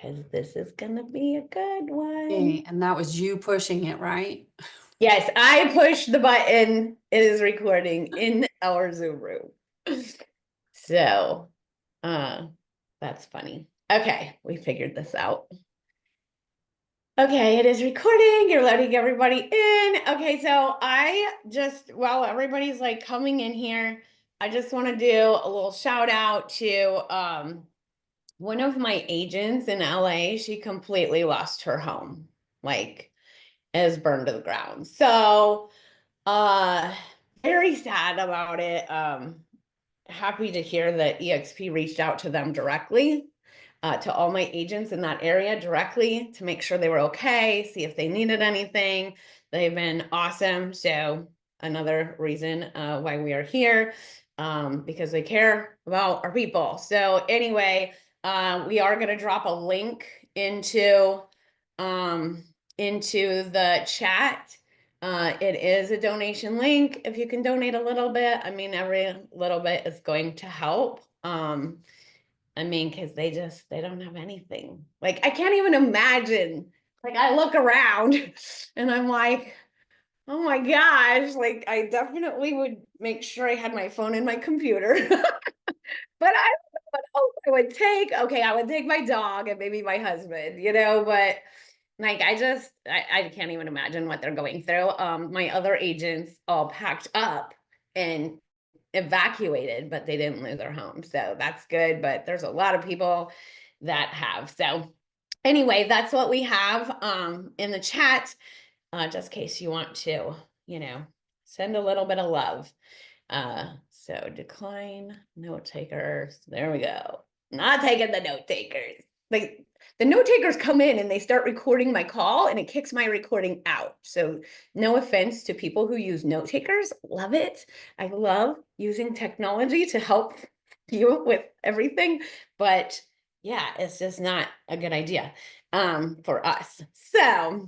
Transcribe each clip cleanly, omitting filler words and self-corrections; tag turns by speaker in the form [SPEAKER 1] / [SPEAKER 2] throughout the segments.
[SPEAKER 1] because this is going to be a good one.
[SPEAKER 2] Okay, and that was you pushing it, right?
[SPEAKER 1] Yes, I pushed the button. It is recording in our Zoom room. So, that's funny. Okay, we figured this out. Okay, it is recording. You're letting everybody in. Okay, so while everybody's like coming in here, I just want to do a little shout out to one of my agents in LA. She completely lost her home, like is burned to the ground. So, very sad about it. Happy to hear that EXP reached out to them directly. To all my agents in that area directly to make sure they were okay, see if they needed anything. They've been awesome. So another reason why we are here, because they care about our people. So anyway, we are going to drop a link into the chat. It is a donation link. If you can donate a little bit, I mean, every little bit is going to help. I mean, because they don't have anything. Like, I can't even imagine. Like, I look around and I'm like, oh my gosh, like, I definitely would make sure I had my phone and my computer. But I don't know what else I would take. Okay, I would take my dog and maybe my husband, but like I can't even imagine what they're going through. My other agents all packed up and evacuated, but they didn't lose their home. So that's good. But there's a lot of people that have. So anyway, that's what we have in the chat, just in case you want to, send a little bit of love. So decline note takers. There we go. Not taking the note takers. Like the note takers come in and they start recording my call and it kicks my recording out. So no offense to people who use note takers. Love it. I love using technology to help you with everything. But yeah, it's just not a good idea for us. So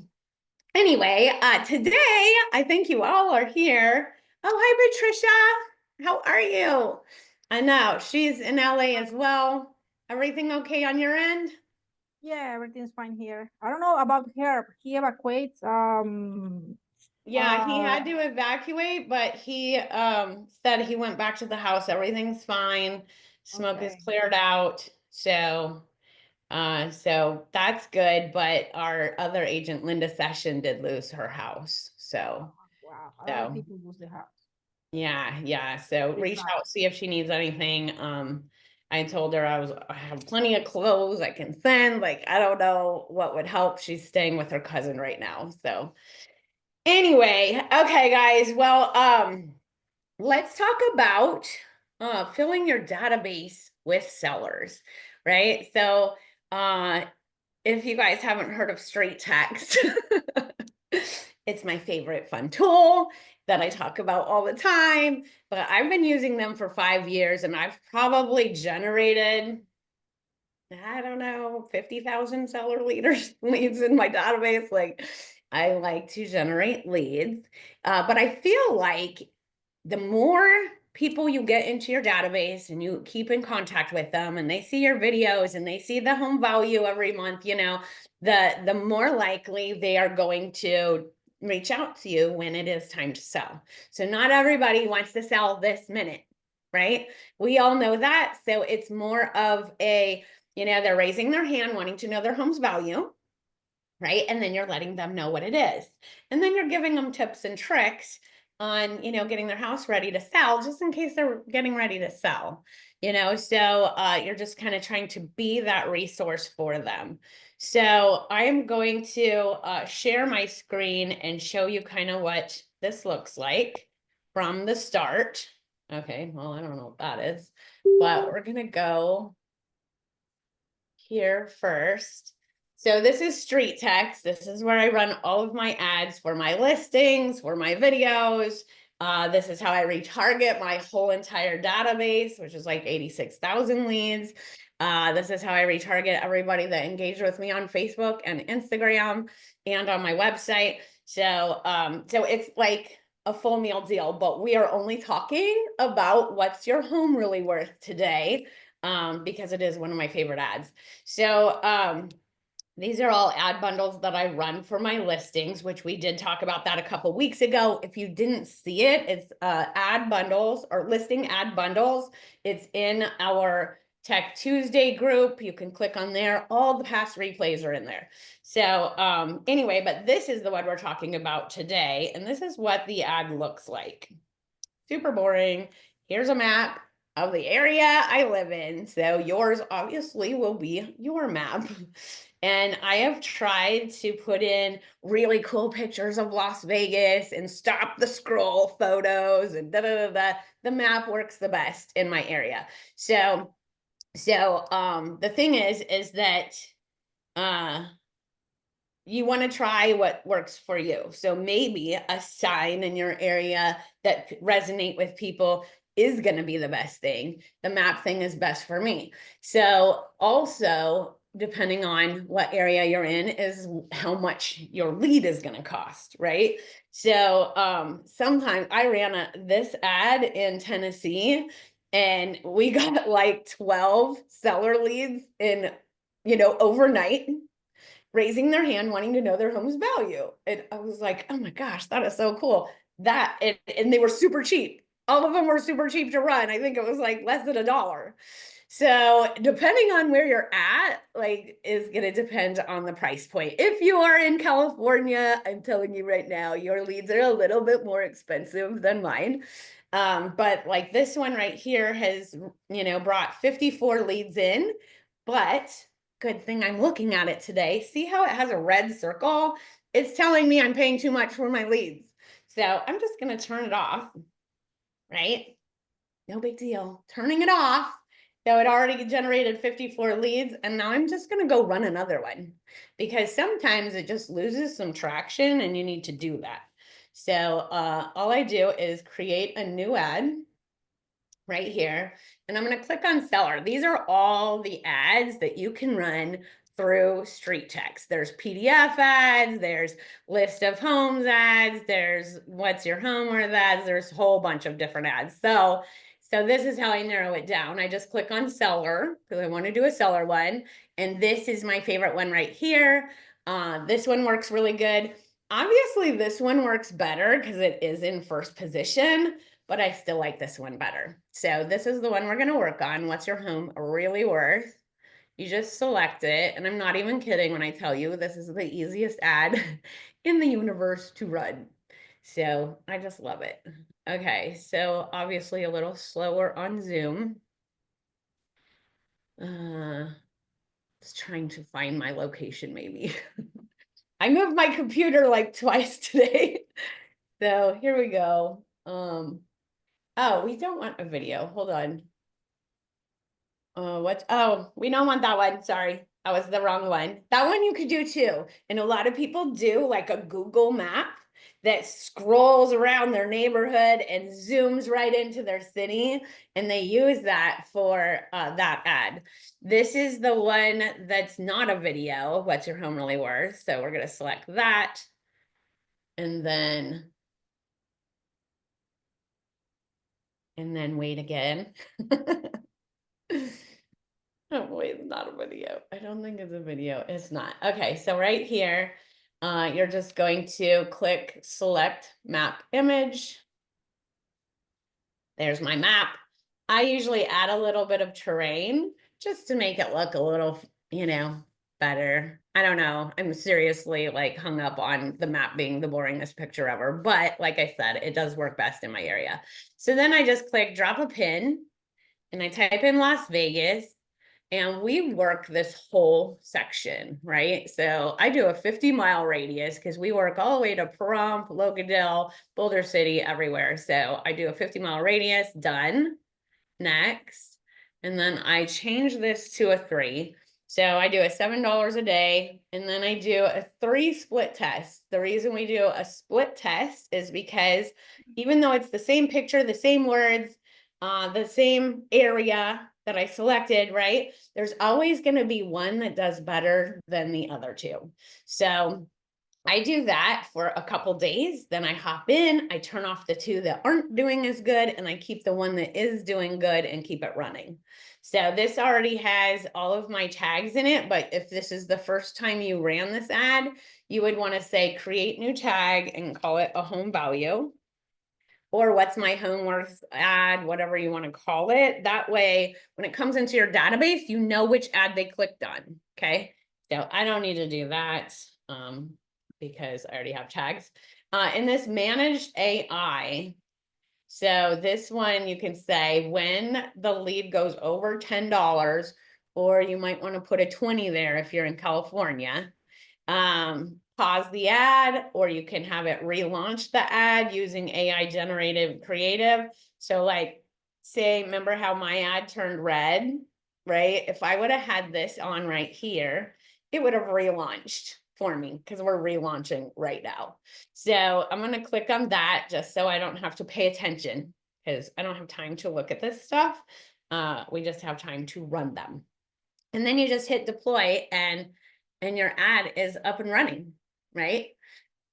[SPEAKER 1] anyway, today I think you all are here. Oh, hi, Patricia. How are you? I know she's in LA as well. Everything okay on your end?
[SPEAKER 3] Yeah, everything's fine here. I don't know about Herb. He evacuates.
[SPEAKER 1] Yeah, he had to evacuate, but he said he went back to the house. Everything's fine. Smoke is cleared out. So that's good. But our other agent, Linda Session, did lose her house. So
[SPEAKER 3] wow, a lot of people lose their house.
[SPEAKER 1] Yeah. So reach out, see if she needs anything. I told her I have plenty of clothes I can send. Like, I don't know what would help. She's staying with her cousin right now. So anyway, okay, guys. Well, let's talk about filling your database with sellers, right? So if you guys haven't heard of StreetText, it's my favorite fun tool that I talk about all the time, but I've been using them for 5 years and I've probably generated, I don't know, 50,000 seller leads in my database. Like, I like to generate leads, but I feel like the more people you get into your database and you keep in contact with them and they see your videos and they see the home value every month, the more likely they are going to reach out to you when it is time to sell. So not everybody wants to sell this minute, right? We all know that. So it's more of a, they're raising their hand, wanting to know their home's value, right? And then you're letting them know what it is. And then you're giving them tips and tricks on, getting their house ready to sell, just in case they're getting ready to sell, so you're just kind of trying to be that resource for them. So I am going to share my screen and show you kind of what this looks like from the start. Okay, well, I don't know what that is, but we're going to go here first. So this is StreetText. This is where I run all of my ads for my listings, for my videos. This is how I retarget my whole entire database, which is like 86,000 leads. This is how I retarget everybody that engaged with me on Facebook and Instagram and on my website. So it's like a full meal deal, but we are only talking about what's your home really worth today, because it is one of my favorite ads. So These are all ad bundles that I run for my listings, which we did talk about that a couple weeks ago. If you didn't see it, it's ad bundles or listing ad bundles. It's in our Tech Tuesday group. You can click on there. All the past replays are in there. So anyway, but this is the one we're talking about today. And this is what the ad looks like. Super boring. Here's a map of the area I live in. So yours obviously will be your map. And I have tried to put in really cool pictures of Las Vegas and stop the scroll photos and da da da da. The map works the best in my area. So the thing is that you want to try what works for you. So maybe a sign in your area that resonate with people is going to be the best thing. The map thing is best for me. So also, depending on what area you're in is how much your lead is going to cost, right? So sometimes I ran this ad in Tennessee and we got like 12 seller leads in, overnight, raising their hand, wanting to know their home's value. And I was like, oh my gosh, that is so cool. And they were super cheap. All of them were super cheap to run. I think it was like less than $1. So depending on where you're at, like, is going to depend on the price point. If you are in California, I'm telling you right now, your leads are a little bit more expensive than mine. But like this one right here has, brought 54 leads in, but good thing I'm looking at it today. See how it has a red circle? It's telling me I'm paying too much for my leads. So I'm just going to turn it off, right? No big deal. Turning it off. So it already generated 54 leads. And now I'm just going to go run another one because sometimes it just loses some traction and you need to do that. So all I do is create a new ad right here. And I'm going to click on seller. These are all the ads that you can run through StreetText. There's PDF ads, there's list of homes ads, there's what's your home worth ads, there's a whole bunch of different ads. So this is how I narrow it down. I just click on seller because I want to do a seller one. And this is my favorite one right here. This one works really good. Obviously, this one works better because it is in first position, but I still like this one better. So this is the one we're going to work on. What's your home really worth? You just select it. And I'm not even kidding when I tell you this is the easiest ad in the universe to run. So I just love it. Okay, so obviously a little slower on Zoom. Just trying to find my location maybe. I moved my computer like twice today. So here we go. Oh, we don't want a video. Hold on. Oh, we don't want that one. Sorry, that was the wrong one. That one you could do too. And a lot of people do like a Google map that scrolls around their neighborhood and zooms right into their city. And they use that for that ad. This is the one that's not a video. What's your home really worth? So we're going to select that. And then wait again. Oh boy, it's not a video. I don't think it's a video. It's not. Okay, so right here, you're just going to click select map image. There's my map. I usually add a little bit of terrain just to make it look a little, better. I don't know. I'm seriously like hung up on the map being the boringest picture ever. But like I said, it does work best in my area. So then I just click drop a pin and I type in Las Vegas. And we work this whole section, right? So I do a 50-mile radius because we work all the way to Pahrump, Logandale, Boulder City, everywhere. So I do a 50-mile radius, done. Next. And then I change this to a 3. So I do a $7 a day. And then I do a 3 split test. The reason we do a split test is because even though it's the same picture, the same words, the same area that I selected, right? There's always going to be one that does better than the other two. So I do that for a couple days, then I hop in, I turn off the 2 that aren't doing as good, and I keep the one that is doing good and keep it running. So this already has all of my tags in it, but if this is the first time you ran this ad, you would want to say create new tag and call it a home value. Or what's my home worth ad, whatever you want to call it. That way, when it comes into your database, you know which ad they clicked on, okay? So I don't need to do that because I already have tags. In this managed AI, so this one you can say when the lead goes over $10, or you might want to put a 20 there if you're in California. Pause the ad, or you can have it relaunch the ad using AI generated creative. So like, say, remember how my ad turned red, right? If I would have had this on right here, it would have relaunched for me because we're relaunching right now. So I'm going to click on that just so I don't have to pay attention because I don't have time to look at this stuff. We just have time to run them. And then you just hit deploy and your ad is up and running, right?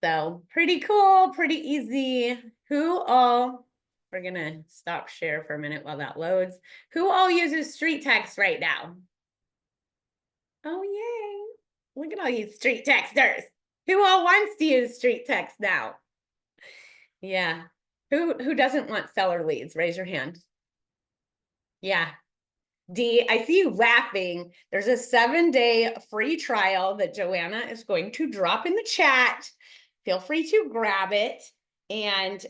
[SPEAKER 1] So pretty cool, pretty easy. We're gonna stop share for a minute while that loads. Who all uses StreetText right now? Oh, yay. Look at all you StreetTexters. Who all wants to use StreetText now? Yeah. Who doesn't want seller leads? Raise your hand. Yeah. D, I see you laughing. There's a 7-day free trial that Joanna is going to drop in the chat. Feel free to grab it and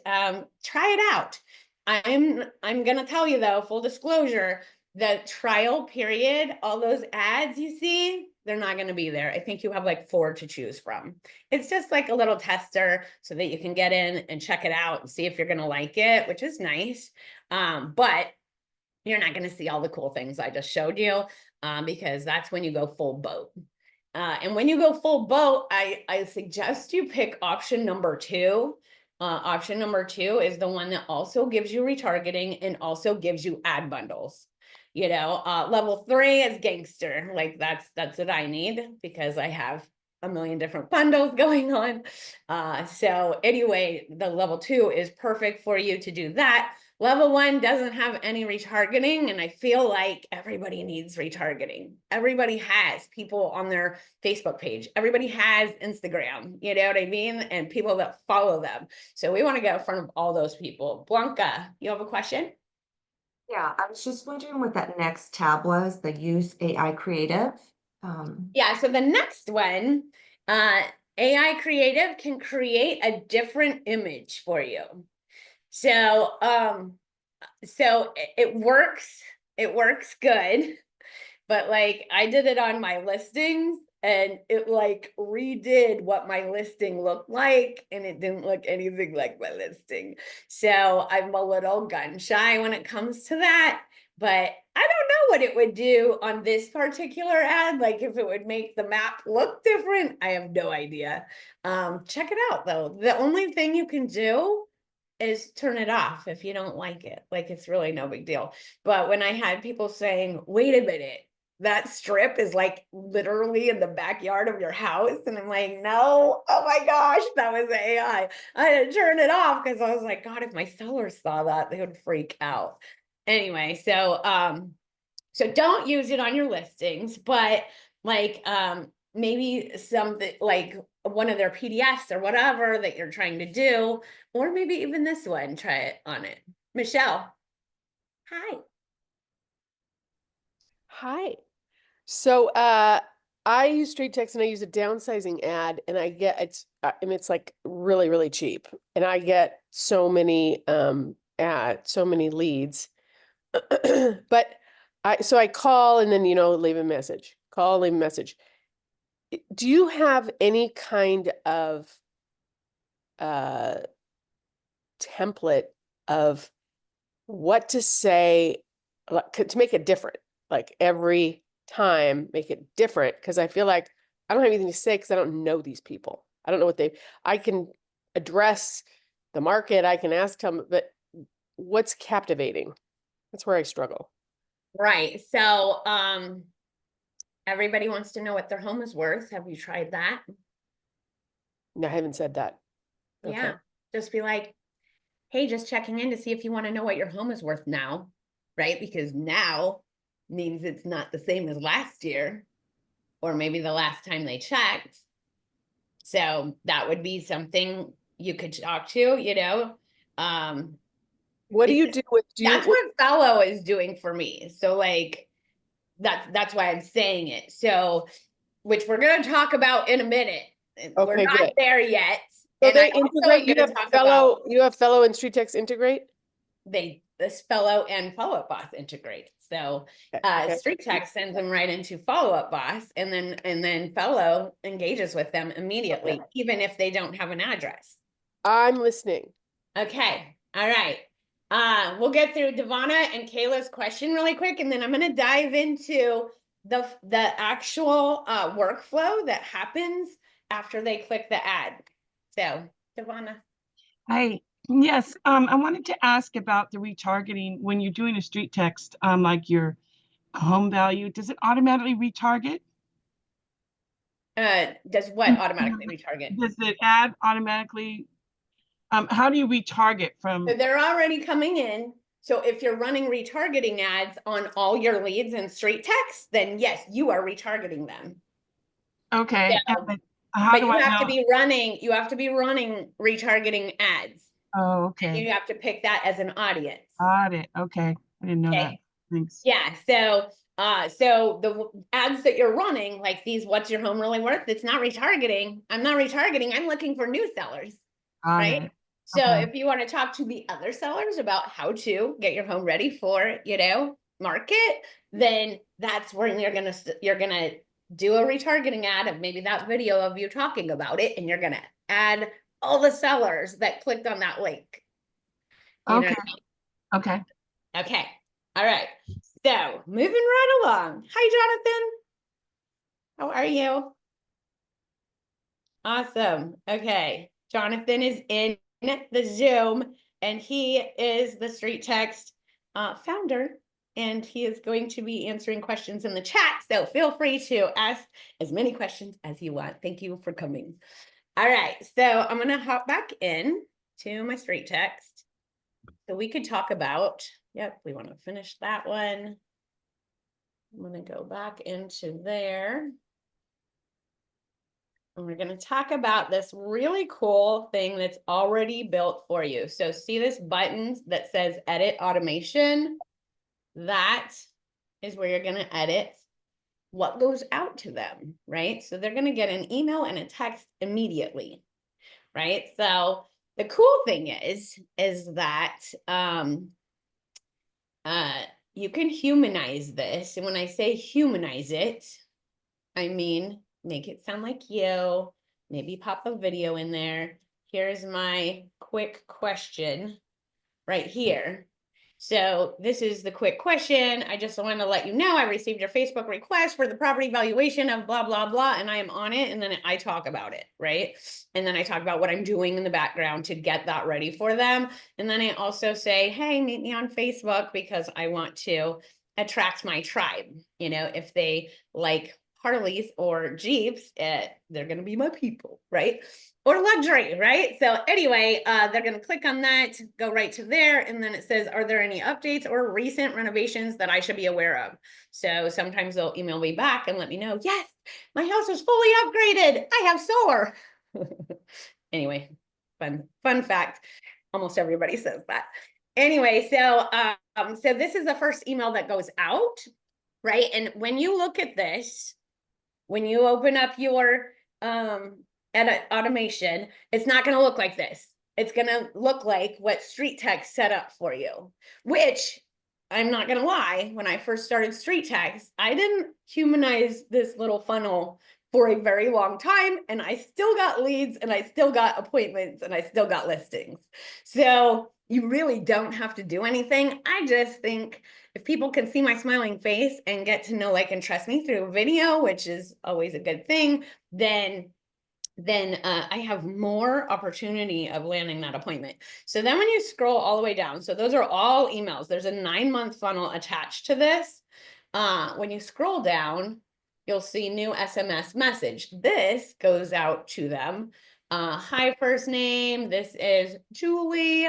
[SPEAKER 1] try it out. I'm gonna tell you though, full disclosure, the trial period, all those ads you see, they're not gonna be there. I think you have like 4 to choose from. It's just like a little tester so that you can get in and check it out and see if you're gonna like it, which is nice. But you're not going to see all the cool things I just showed you because that's when you go full boat. And when you go full boat, I suggest you pick option number 2. Option number 2 is the one that also gives you retargeting and also gives you ad bundles. You know, level 3 is gangster. Like that's what I need because I have a million different bundles going on. So anyway, the level 2 is perfect for you to do that. Level 1 doesn't have any retargeting, and I feel like everybody needs retargeting. Everybody has people on their Facebook page. Everybody has Instagram, you know what I mean? And people that follow them. So we want to get in front of all those people. Blanca, you have a question?
[SPEAKER 4] Yeah, I was just wondering what that next tab was, the use AI creative.
[SPEAKER 1] Yeah, so the next one, AI creative can create a different image for you. So, it works good, but like I did it on my listings and it like redid what my listing looked like and it didn't look anything like my listing. So I'm a little gun shy when it comes to that, but I don't know what it would do on this particular ad. Like if it would make the map look different, I have no idea. Check it out though. The only thing you can do is turn it off if you don't like it. Like it's really no big deal. But when I had people saying, wait a minute, that strip is like literally in the backyard of your house. And I'm like, no, oh my gosh, that was AI. I had to turn it off because I was like, God, if my sellers saw that, they would freak out. Anyway, so don't use it on your listings, but like maybe something like one of their PDFs or whatever that you're trying to do, or maybe even this one, try it on it. Michelle. Hi.
[SPEAKER 5] Hi. So I use StreetText and I use a downsizing ad and I get it's like really, really cheap. And I get so many so many leads. But I call and then leave a message. Call, leave a message. Do you have any kind of template of what to say to make it different? Like every time, make it different. Because I feel like I don't have anything to say because I don't know these people. I don't know I can address the market. I can ask them, but what's captivating? That's where I struggle.
[SPEAKER 1] Right. So everybody wants to know what their home is worth. Have you tried that?
[SPEAKER 5] No, I haven't said that. Okay.
[SPEAKER 1] Yeah. Just be like, hey, just checking in to see if you want to know what your home is worth now. Right? Because now means it's not the same as last year, or maybe the last time they checked. So that would be something you could talk to, you know?
[SPEAKER 5] What do you
[SPEAKER 1] Because
[SPEAKER 5] do with,
[SPEAKER 1] that's what Fello is doing for me. So like, that's why I'm saying it. So, which we're gonna talk about in a minute. We're
[SPEAKER 5] Okay,
[SPEAKER 1] not
[SPEAKER 5] good.
[SPEAKER 1] there yet.
[SPEAKER 5] So
[SPEAKER 1] And
[SPEAKER 5] they
[SPEAKER 1] I also am
[SPEAKER 5] integrate, you
[SPEAKER 1] gonna
[SPEAKER 5] have
[SPEAKER 1] talk
[SPEAKER 5] Fellow,
[SPEAKER 1] about
[SPEAKER 5] you have Fellow and StreetText integrate?
[SPEAKER 1] this Fello and Follow Up Boss integrate. So
[SPEAKER 5] Okay.
[SPEAKER 1] StreetText sends them right into Follow Up Boss, and then Fello engages with them immediately, even if they don't have an address.
[SPEAKER 5] I'm listening.
[SPEAKER 1] Okay, all right. We'll get through Devonna and Kayla's question really quick, and then I'm gonna dive into the actual workflow that happens after they click the ad. So, Devonna.
[SPEAKER 6] Hi. Yes, I wanted to ask about the retargeting when you're doing a street text, like your home value. Does it automatically retarget?
[SPEAKER 1] Does what automatically retarget?
[SPEAKER 6] Does the ad automatically? How do you retarget from?
[SPEAKER 1] So they're already coming in. So if you're running retargeting ads on all your leads in StreetText, then yes, you are retargeting them.
[SPEAKER 6] Okay,
[SPEAKER 1] Yeah.
[SPEAKER 6] but how do
[SPEAKER 1] you
[SPEAKER 6] I
[SPEAKER 1] have to
[SPEAKER 6] know?
[SPEAKER 1] be running, retargeting ads.
[SPEAKER 6] Oh,
[SPEAKER 1] And
[SPEAKER 6] okay.
[SPEAKER 1] you have to pick that as an audience.
[SPEAKER 6] Got it. Okay, I didn't know that.
[SPEAKER 1] Okay.
[SPEAKER 6] Thanks.
[SPEAKER 1] Yeah. So the ads that you're running, like these, what's your home really worth? It's not retargeting. I'm not retargeting. I'm looking for new sellers.
[SPEAKER 6] Got
[SPEAKER 1] Right.
[SPEAKER 6] it.
[SPEAKER 1] So
[SPEAKER 6] Okay.
[SPEAKER 1] if you want to talk to the other sellers about how to get your home ready for, you know, market, then that's when you're gonna do a retargeting ad of maybe that video of you talking about it, and you're gonna add all the sellers that clicked on that link. You know
[SPEAKER 6] Okay.
[SPEAKER 1] what I mean?
[SPEAKER 6] Okay.
[SPEAKER 1] Okay. All right. So moving right along. Hi, Jonathan. How are you? Awesome. Okay. Jonathan is in the Zoom, and he is the StreetText founder, and he is going to be answering questions in the chat. So feel free to ask as many questions as you want. Thank you for coming. All right. So I'm going to hop back in to my StreetText. So we could talk about, yep, we want to finish that one. I'm going to go back into there. And we're going to talk about this really cool thing that's already built for you. So see this button that says edit automation? That is where you're going to edit what goes out to them, right? So they're going to get an email and a text immediately, right? So the cool thing is that you can humanize this. And when I say humanize it, I mean, make it sound like you, maybe pop a video in there. Here's my quick question right here. So this is the quick question. I just want to let you know I received your Facebook request for the property valuation of blah, blah, blah, and I am on it. And then I talk about it, right? And then I talk about what I'm doing in the background to get that ready for them. And then I also say, hey, meet me on Facebook because I want to attract my tribe. You know, if they like Harleys or Jeeps, they're going to be my people, right? Or luxury, right? So anyway, they're going to click on that, go right to there. And then it says, are there any updates or recent renovations that I should be aware of? So sometimes they'll email me back and let me know, yes, my house is fully upgraded. I have solar. Anyway, fun fact. Almost everybody says that. Anyway, so this is the first email that goes out, right? And when you look at this, when you open up your edit automation, it's not going to look like this. It's going to look like what StreetText set up for you, which I'm not going to lie. When I first started StreetText, I didn't humanize this little funnel for a very long time. And I still got leads, and I still got appointments, and I still got listings. So you really don't have to do anything. I just think if people can see my smiling face and get to know, like, and trust me through a video, which is always a good thing, then I have more opportunity of landing that appointment. So then when you scroll all the way down, so those are all emails. There's a 9-month funnel attached to this. When you scroll down, you'll see new SMS message. This goes out to them. Hi, first name. This is Julie.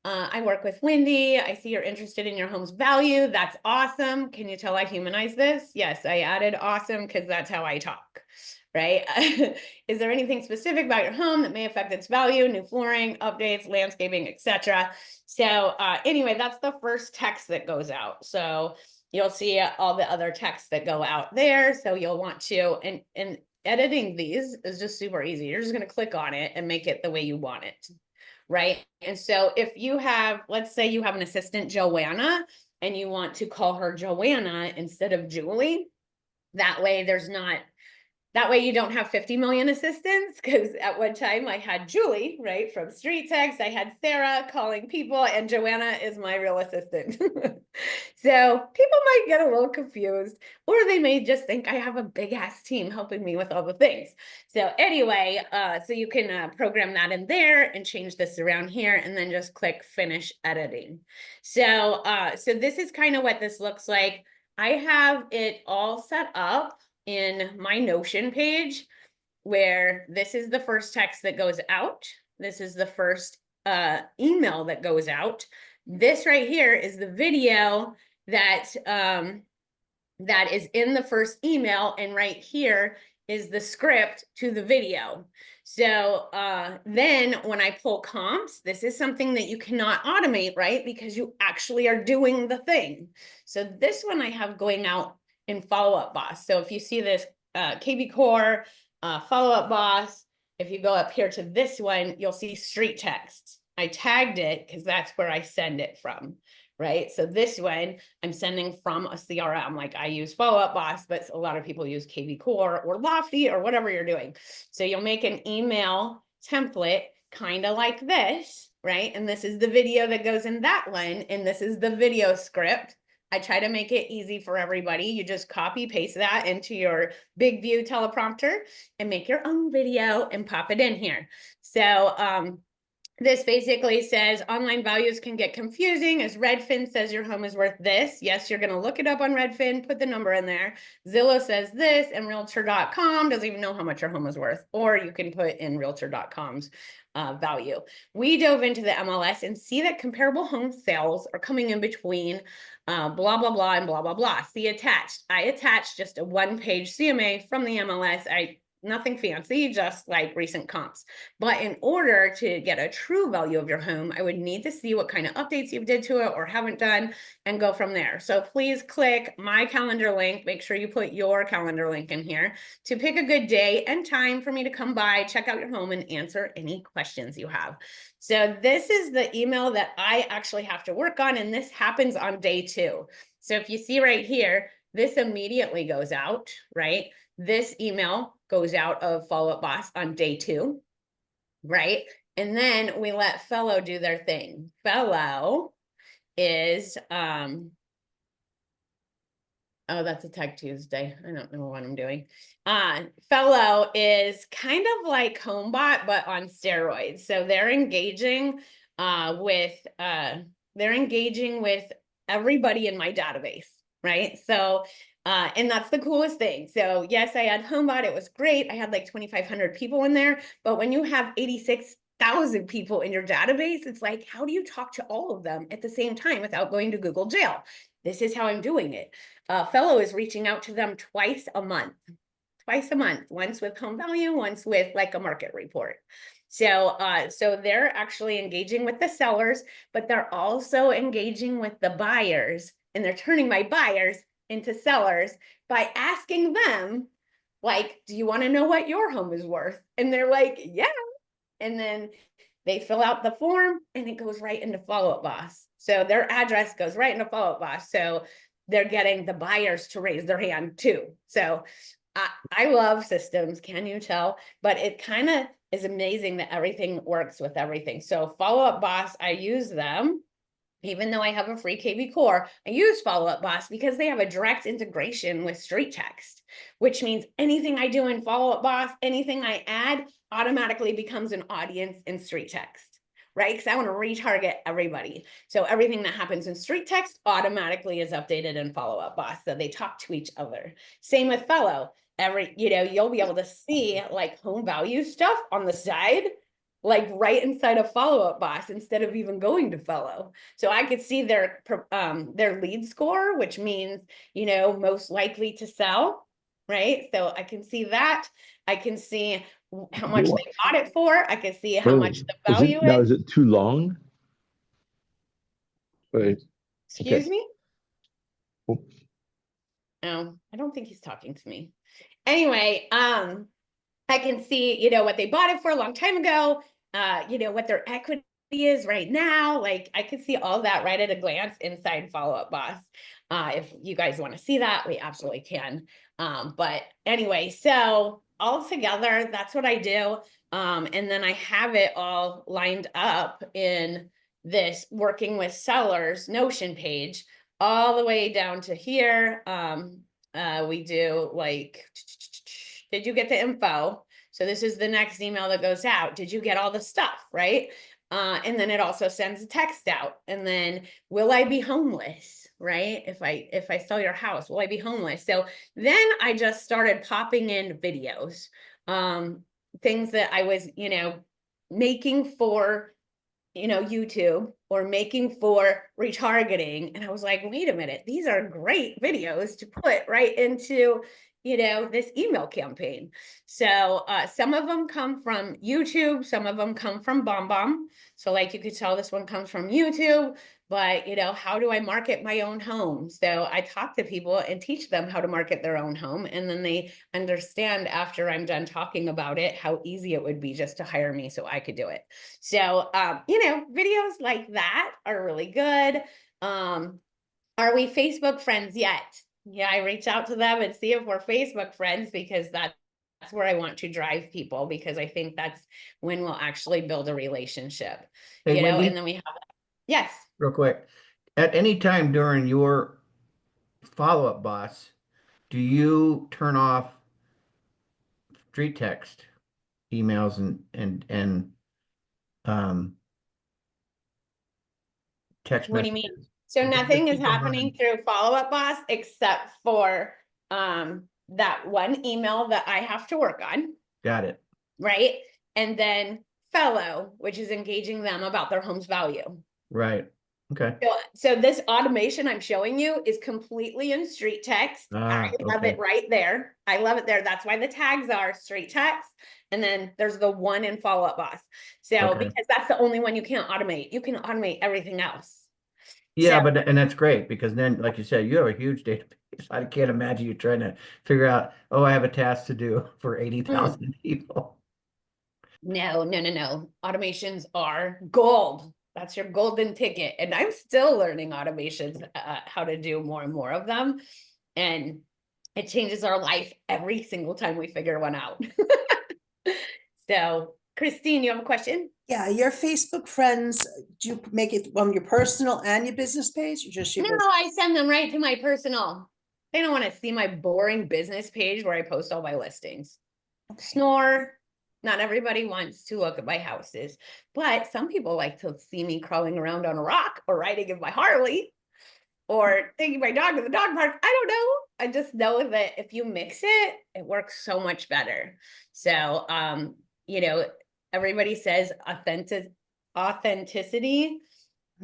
[SPEAKER 1] I work with Wendy. I see you're interested in your home's value. That's awesome. Can you tell I humanize this? Yes, I added awesome because that's how I talk, right? Is there anything specific about your home that may affect its value? New flooring, updates, landscaping, etc. So anyway, that's the first text that goes out. So you'll see all the other texts that go out there. So you'll want to, and editing these is just super easy. You're just going to click on it and make it the way you want it. Right. And so if you have, let's say you have an assistant, Joanna, and you want to call her Joanna instead of Julie, that way you don't have 50 million assistants, because at one time I had Julie, right, from StreetText, I had Sarah calling people, and Joanna is my real assistant. So people might get a little confused, or they may just think I have a big ass team helping me with all the things. So anyway, so you can program that in there and change this around here, and then just click finish editing. So so this is kind of what this looks like. I have it all set up in my Notion page, where this is the first text that goes out. This is the first email that goes out. This right here is the video that that is in the first email, and right here is the script to the video. So then when I pull comps, this is something that you cannot automate, right? Because you actually are doing the thing. So this one I have going out in Follow Up Boss. So if you see this KB Core, Follow Up Boss, if you go up here to this one, you'll see StreetText. I tagged it because that's where I send it from, right? So this one I'm sending from a CRM, like I use Follow Up Boss, but a lot of people use KB Core or Lofty or whatever you're doing. So you'll make an email template kind of like this, right? And this is the video that goes in that one, and this is the video script. I try to make it easy for everybody. You just copy paste that into your big view teleprompter and make your own video and pop it in here. So this basically says online values can get confusing, as Redfin says your home is worth this. Yes, you're going to look it up on Redfin, put the number in there. Zillow says this, and Realtor.com doesn't even know how much your home is worth. Or you can put in Realtor.com's value. We dove into the MLS and see that comparable home sales are coming in between blah, blah, blah, and blah, blah, blah. See attached. I attached just a one-page CMA from the MLS. Nothing fancy, just like recent comps. But in order to get a true value of your home, I would need to see what kind of updates you've did to it or haven't done, and go from there. So please click my calendar link. Make sure you put your calendar link in here to pick a good day and time for me to come by, check out your home, and answer any questions you have. So this is the email that I actually have to work on, and this happens on day 2. So if you see right here, this immediately goes out, right? This email goes out of Follow Up Boss on day 2, right? And then we let Fello do their thing. Fello is, oh, that's a Tech Tuesday. I don't know what I'm doing. Fello is kind of like HomeBot, but on steroids. So they're engaging with everybody in my database, right? So and that's the coolest thing. So yes, I had HomeBot. It was great. I had like 2,500 people in there. But when you have 86,000 people in your database, it's like, how do you talk to all of them at the same time without going to Google jail? This is how I'm doing it. Fello is reaching out to them twice a month, once with home value, once with like a market report. So so they're actually engaging with the sellers, but they're also engaging with the buyers, and they're turning my buyers into sellers by asking them, like, do you want to know what your home is worth? And they're like, yeah. And then they fill out the form, and it goes right into Follow Up Boss. So their address goes right into Follow Up Boss. So they're getting the buyers to raise their hand too. So I love systems, can you tell? But it kind of is amazing that everything works with everything. So Follow Up Boss, I use them. Even though I have a free KB Core, I use Follow Up Boss because they have a direct integration with StreetText, which means anything I do in Follow Up Boss, anything I add automatically becomes an audience in StreetText, right? Because I want to retarget everybody. So everything that happens in StreetText automatically is updated in Follow Up Boss. So they talk to each other. Same with Fello. You'll be able to see like home value stuff on the side like right inside of Follow Up Boss instead of even going to Fello. So I could see their lead score, which means, you know, most likely to sell, right? So I can see that. I can see how much they bought it for. I can see how much the value
[SPEAKER 7] Now,
[SPEAKER 1] is.
[SPEAKER 7] is it too long? Right.
[SPEAKER 1] Excuse
[SPEAKER 7] Okay.
[SPEAKER 1] me?
[SPEAKER 7] Oh,
[SPEAKER 1] Oh, I don't think he's talking to me. Anyway, I can see, you know, what they bought it for a long time ago, you know, what their equity is right now. Like I could see all that right at a glance inside Follow Up Boss. If you guys want to see that, we absolutely can. But anyway, so all together, that's what I do. And then I have it all lined up in this working with sellers Notion page all the way down to here. We do like, did you get the info? So this is the next email that goes out. Did you get all the stuff, right? And then it also sends a text out. And then, will I be homeless, right? If I sell your house, will I be homeless? So then I just started popping in videos, things that I was, you know, making for, you know, YouTube or making for retargeting. And I was like, wait a minute, these are great videos to put right into, you know, this email campaign. So some of them come from YouTube, some of them come from BombBomb. So like you could tell this one comes from YouTube, but you know, how do I market my own home? So I talk to people and teach them how to market their own home. And then they understand after I'm done talking about it, how easy it would be just to hire me so I could do it. So, you know, videos like that are really good. Are we Facebook friends yet? Yeah, I reach out to them and see if we're Facebook friends because that's where I want to drive people because I think that's when we'll actually build a relationship,
[SPEAKER 8] Hey,
[SPEAKER 1] you know,
[SPEAKER 8] Wendy,
[SPEAKER 1] and then we have, yes.
[SPEAKER 8] real quick. At any time during your follow-up, boss, do you turn off StreetText emails and text
[SPEAKER 1] What do you
[SPEAKER 8] messages?
[SPEAKER 1] mean? So
[SPEAKER 8] Just
[SPEAKER 1] nothing is
[SPEAKER 8] keep them
[SPEAKER 1] happening
[SPEAKER 8] running.
[SPEAKER 1] through Follow Up Boss except for that one email that I have to work on,
[SPEAKER 8] Got it.
[SPEAKER 1] right? And then Fello, which is engaging them about their home's value.
[SPEAKER 8] Right. Okay.
[SPEAKER 1] So this automation I'm showing you is completely in StreetText. I love
[SPEAKER 8] Okay.
[SPEAKER 1] it right there. I love it there. That's why the tags are StreetText. And then there's the one in Follow Up Boss. So
[SPEAKER 8] Okay.
[SPEAKER 1] because that's the only one you can't automate. You can automate everything else.
[SPEAKER 8] Yeah,
[SPEAKER 1] So,
[SPEAKER 8] and that's great because then, like you said, you have a huge database. I can't imagine you trying to figure out, oh, I have a task to do for 80,000 people.
[SPEAKER 1] no. Automations are gold. That's your golden ticket. And I'm still learning automations, how to do more and more of them. And it changes our life every single time we figure one out. So, Christine, you have a question?
[SPEAKER 9] Yeah, your Facebook friends, do you make it on your personal and your business page or just your
[SPEAKER 1] No,
[SPEAKER 9] business?
[SPEAKER 1] I send them right to my personal. They don't want to see my boring business page where I post all my listings.
[SPEAKER 9] Okay.
[SPEAKER 1] Snore. Not everybody wants to look at my houses, but some people like to see me crawling around on a rock or riding in my Harley or taking my dog to the dog park. I don't know. I just know that if you mix it, it works so much better. So, you know, everybody says authenticity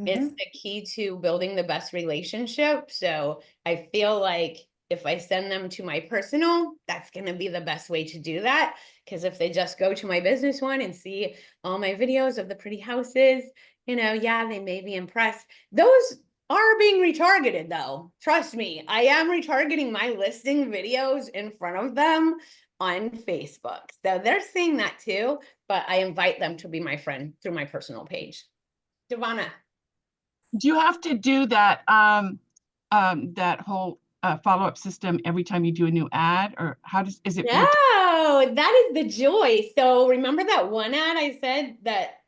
[SPEAKER 1] is the key to building the best relationship. So I feel like if I send them to my personal, that's going to be the best way to do that. Because if they just go to my business one and see all my videos of the pretty houses, you know, yeah, they may be impressed. Those are being retargeted though. Trust me, I am retargeting my listing videos in front of them on Facebook. So they're seeing that too, but I invite them to be my friend through my personal page. Devana.
[SPEAKER 6] Do you have to do that that whole follow-up system every time you do a new ad, or is it?
[SPEAKER 1] No, that is the joy. So remember that one ad I said that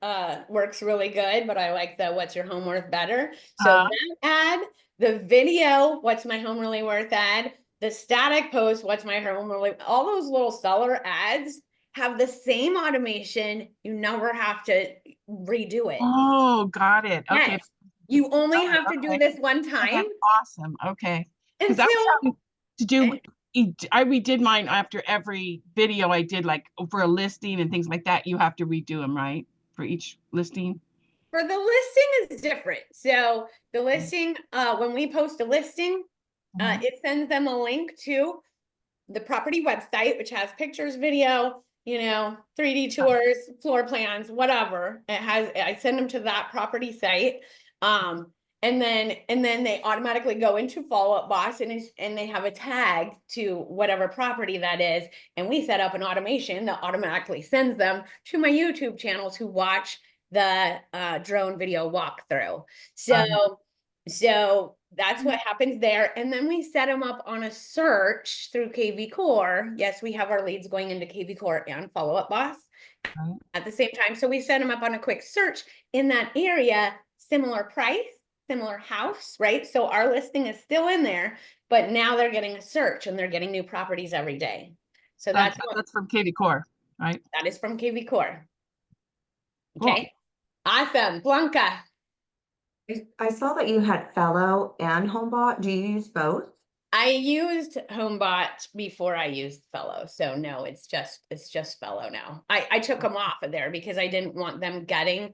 [SPEAKER 1] works really good, but I like the what's your home worth better. So that ad, the video, what's my home really worth ad, the static post, what's my home really, all those little seller ads have the same automation. You never have to redo it.
[SPEAKER 6] Oh, got it. Okay.
[SPEAKER 1] Yes. You only have to do this one
[SPEAKER 6] Oh,
[SPEAKER 1] time
[SPEAKER 6] that's awesome. Okay. Because I
[SPEAKER 1] until
[SPEAKER 6] was having to do, I redid mine after every video I did, like for a listing and things like that. You have to redo them, right? for each listing?
[SPEAKER 1] For the listing is different. So the listing, when we post a listing,
[SPEAKER 6] Mhm.
[SPEAKER 1] it sends them a link to the property website, which has pictures, video, 3D tours, floor plans, whatever. I send them to that property site. And then they automatically go into follow-up box and they have a tag to whatever property that is. And we set up an automation that automatically sends them to my YouTube channel to watch the drone video walkthrough. So that's what happens there. And then we set them up on a search through KV Core. Yes, we have our leads going into KV Core and follow-up boss at the same time. So we set them up on a quick search in that area, similar price, similar house, right? So our listing is still in there, but now they're getting a search and they're getting new properties every day. So that's
[SPEAKER 6] from KV Core, right?
[SPEAKER 1] that is from KV Core.
[SPEAKER 6] Cool.
[SPEAKER 1] Okay. Awesome. Blanca.
[SPEAKER 4] I saw that you had Fello and HomeBot. Do you use both?
[SPEAKER 1] I used HomeBot before I used Fello. So no, it's just Fello now. I took them off of there because I didn't want them getting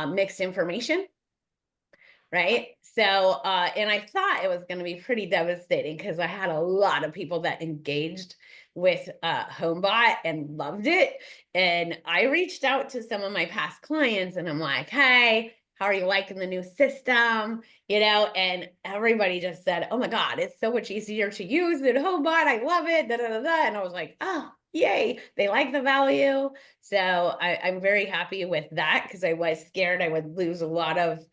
[SPEAKER 1] mixed information. Right. So, and I thought it was going to be pretty devastating because I had a lot of people that engaged with HomeBot and loved it. And I reached out to some of my past clients and I'm like, hey, how are you liking the new system? And everybody just said, oh my God, it's so much easier to use than HomeBot. I love it. Da, da, da, da. And I was like, oh, yay. They like the value. So I'm very happy with that because I was scared I would lose a lot of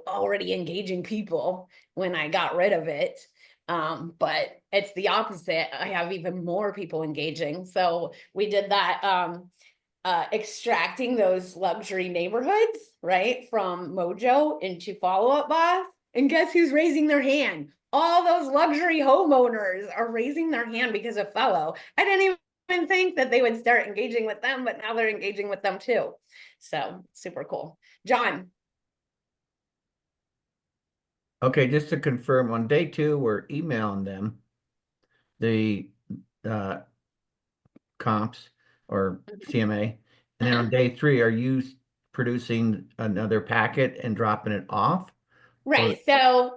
[SPEAKER 1] already engaging people when I got rid of it. But it's the opposite. I have even more people engaging. So we did that, extracting those luxury neighborhoods, right, from Mojo into follow-up boss. And guess who's raising their hand? All those luxury homeowners are raising their hand because of Fello. I didn't even think that they would start engaging with them, but now they're engaging with them too. So super cool. John.
[SPEAKER 8] Okay, just to confirm, on day 2, we're emailing them the comps or CMA. And then on day 3, are you producing another packet and dropping it off?
[SPEAKER 1] Right. So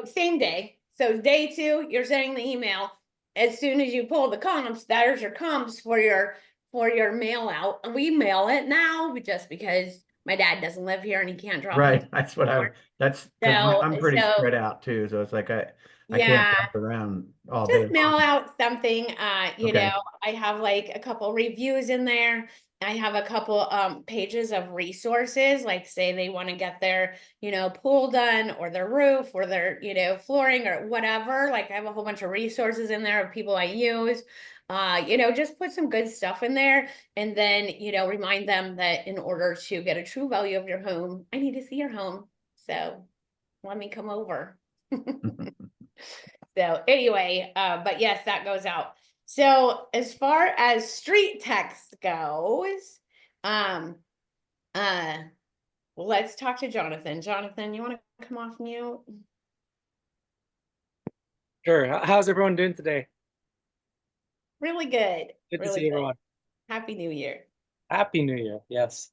[SPEAKER 1] same day. So day 2, you're sending the email. As soon as you pull the comps, there's your comps for your mail out. And we mail it now just because my dad doesn't live here and he can't drop
[SPEAKER 8] Right.
[SPEAKER 1] it.
[SPEAKER 8] That's what I'm pretty spread out too. So it's like I can't drop around all day
[SPEAKER 1] just mail
[SPEAKER 8] long.
[SPEAKER 1] out something. You
[SPEAKER 8] Okay.
[SPEAKER 1] know, I have like a couple reviews in there. I have a couple pages of resources, like say they want to get their, pool done or their roof or their, flooring or whatever. Like I have a whole bunch of resources in there of people I use. Just put some good stuff in there and then, remind them that in order to get a true value of your home, I need to see your home. So let me come over. So anyway, but yes, that goes out. So as far as StreetText goes, let's talk to Jonathan. Jonathan, you want to come off mute?
[SPEAKER 10] Sure. How's everyone doing today?
[SPEAKER 1] Really good.
[SPEAKER 10] Good to
[SPEAKER 1] Really
[SPEAKER 10] see
[SPEAKER 1] good.
[SPEAKER 10] everyone.
[SPEAKER 1] Happy New Year.
[SPEAKER 10] Happy New Year. Yes.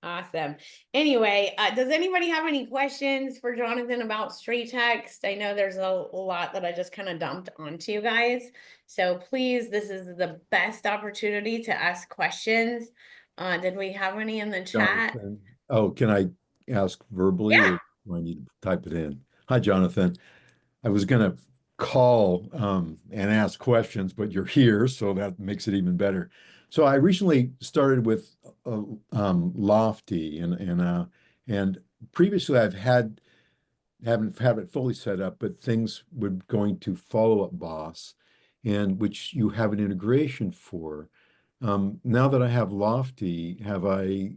[SPEAKER 1] Awesome. Anyway, does anybody have any questions for Jonathan about StreetText? I know there's a lot that I just kind of dumped onto you guys. So please, this is the best opportunity to ask questions. Did we have any in the chat?
[SPEAKER 11] Jonathan. Oh, can I ask verbally
[SPEAKER 1] Yeah.
[SPEAKER 11] or do I need to type it in? Hi, Jonathan. I was going to call and ask questions, but you're here, so that makes it even better. So I recently started with Lofty, and previously haven't had it fully set up, but things would going to Follow-Up Boss, and which you have an integration for. Now that I have Lofty, have I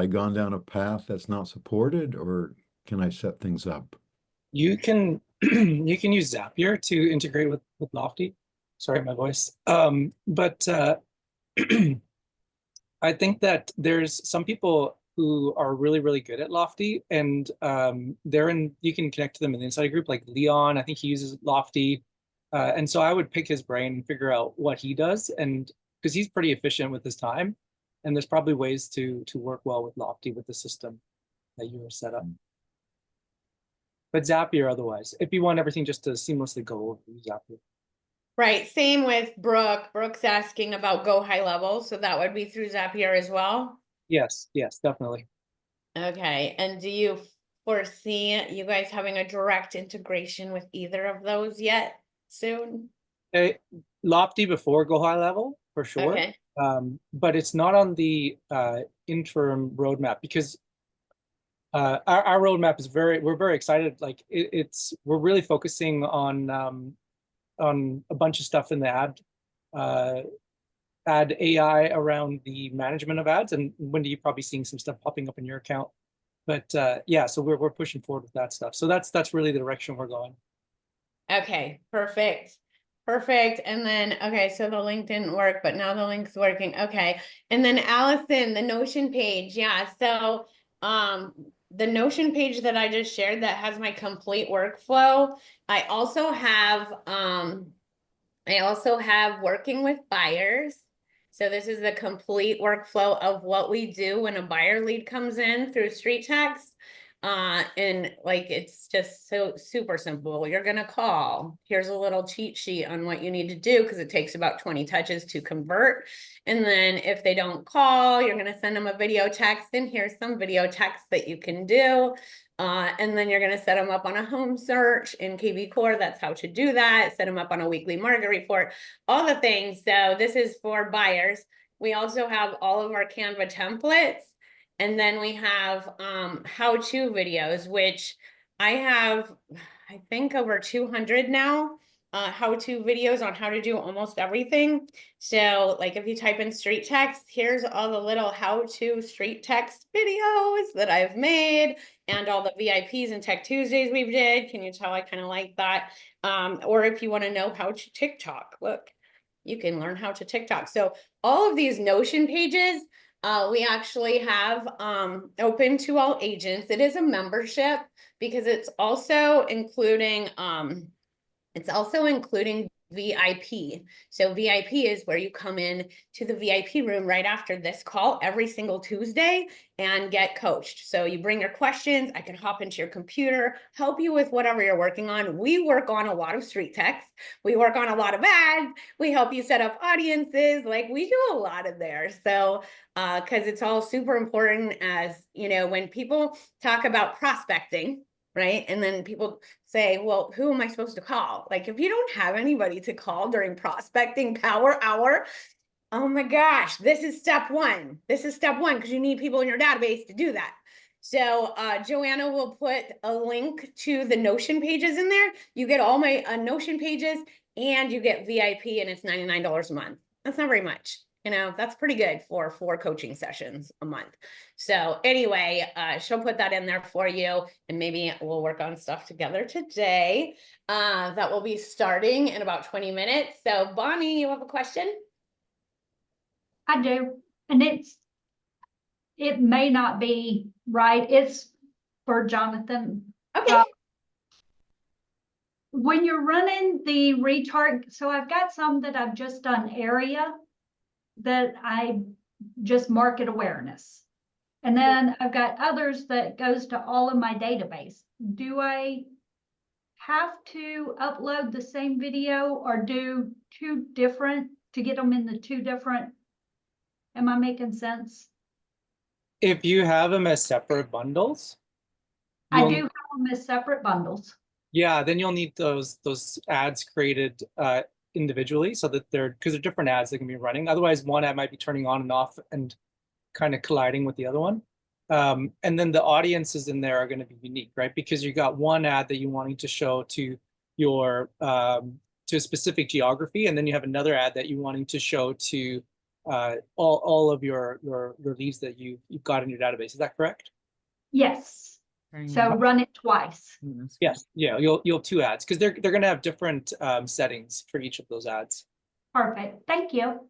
[SPEAKER 11] gone down a path that's not supported, or can I set things up?
[SPEAKER 10] You can you can use Zapier to integrate with Lofty. Sorry, my voice. But I think that there's some people who are really, really good at Lofty, and you can connect to them in the insider group, like Leon. I think he uses Lofty. And so I would pick his brain and figure out what he does, and because he's pretty efficient with his time. And there's probably ways to work well with Lofty with the system that you were set up. But Zapier otherwise, if you want everything just to seamlessly go over Zapier.
[SPEAKER 1] Right, same with Brooke. Brooke's asking about Go High Level, so that would be through Zapier as well.
[SPEAKER 10] Yes, definitely.
[SPEAKER 1] Okay, and do you foresee you guys having a direct integration with either of those yet soon?
[SPEAKER 10] Lofty before Go High Level, for sure.
[SPEAKER 1] Okay.
[SPEAKER 10] But it's not on the interim roadmap because our roadmap is we're very excited. Like we're really focusing on a bunch of stuff in the ad AI around the management of ads. And Wendy, you're probably seeing some stuff popping up in your account. But yeah, so we're pushing forward with that stuff. So that's really the direction we're going.
[SPEAKER 1] Okay, perfect. Perfect. And then, okay, so the link didn't work, but now the link's working. Okay. And then Allison, the Notion page. Yeah. So, the Notion page that I just shared that has my complete workflow. I also have working with buyers. So this is the complete workflow of what we do when a buyer lead comes in through StreetText. And like, it's just so super simple. You're going to call. Here's a little cheat sheet on what you need to do because it takes about 20 touches to convert. And then if they don't call, you're going to send them a video text, and here's some video text that you can do. And then you're going to set them up on a home search in KB Core. That's how to do that. Set them up on a weekly market report, all the things. So this is for buyers. We also have all of our Canva templates. And then we have how-to videos, which I have, I think, over 200 now, how-to videos on how to do almost everything. So like if you type in StreetText, here's all the little how-to StreetText videos that I've made, and all the VIPs and Tech Tuesdays we've did. Can you tell I kind of like that? Or if you want to know how to TikTok, look, you can learn how to TikTok. So all of these Notion pages, we actually have open to all agents. It is a membership because it's also including VIP. So VIP is where you come in to the VIP room right after this call every single Tuesday and get coached. So you bring your questions, I can hop into your computer, help you with whatever you're working on. We work on a lot of StreetText. We work on a lot of ads. We help you set up audiences. Like, we do a lot of there. So, because it's all super important, as you know, when people talk about prospecting, right? And then people say, well, who am I supposed to call? Like, if you don't have anybody to call during prospecting power hour, oh my gosh, this is step one. This is step one, because you need people in your database to do that. So Joanna will put a link to the Notion pages in there. You get all my Notion pages, and you get VIP, and it's $99 a month. That's not very much. You know, that's pretty good for 4 coaching sessions a month. So anyway, she'll put that in there for you, and maybe we'll work on stuff together today. That will be starting in about 20 minutes. So Bonnie, you have a question?
[SPEAKER 12] I do. And it may not be right. It's for Jonathan.
[SPEAKER 1] Okay.
[SPEAKER 12] When you're running the retarget, so I've got some that I've just done area that I just market awareness. And then I've got others that goes to all of my database. Do I have to upload the same video or do 2 different to get them in the 2 different? Am I making sense?
[SPEAKER 10] If you have them as separate bundles,
[SPEAKER 12] I do have them as separate bundles.
[SPEAKER 10] yeah, then you'll need those ads created individually, so that because they're different ads that can be running. Otherwise, one ad might be turning on and off and kind of colliding with the other one. And then the audiences in there are going to be unique, right? Because you got one ad that you wanting to show to your to a specific geography, and then you have another ad that you wanting to show to all of your leads that you've got in your database. Is that correct?
[SPEAKER 12] Yes. So run it twice.
[SPEAKER 10] Yes. Yeah. You'll have 2 ads because they're going to have different settings for each of those ads.
[SPEAKER 12] Perfect. Thank you.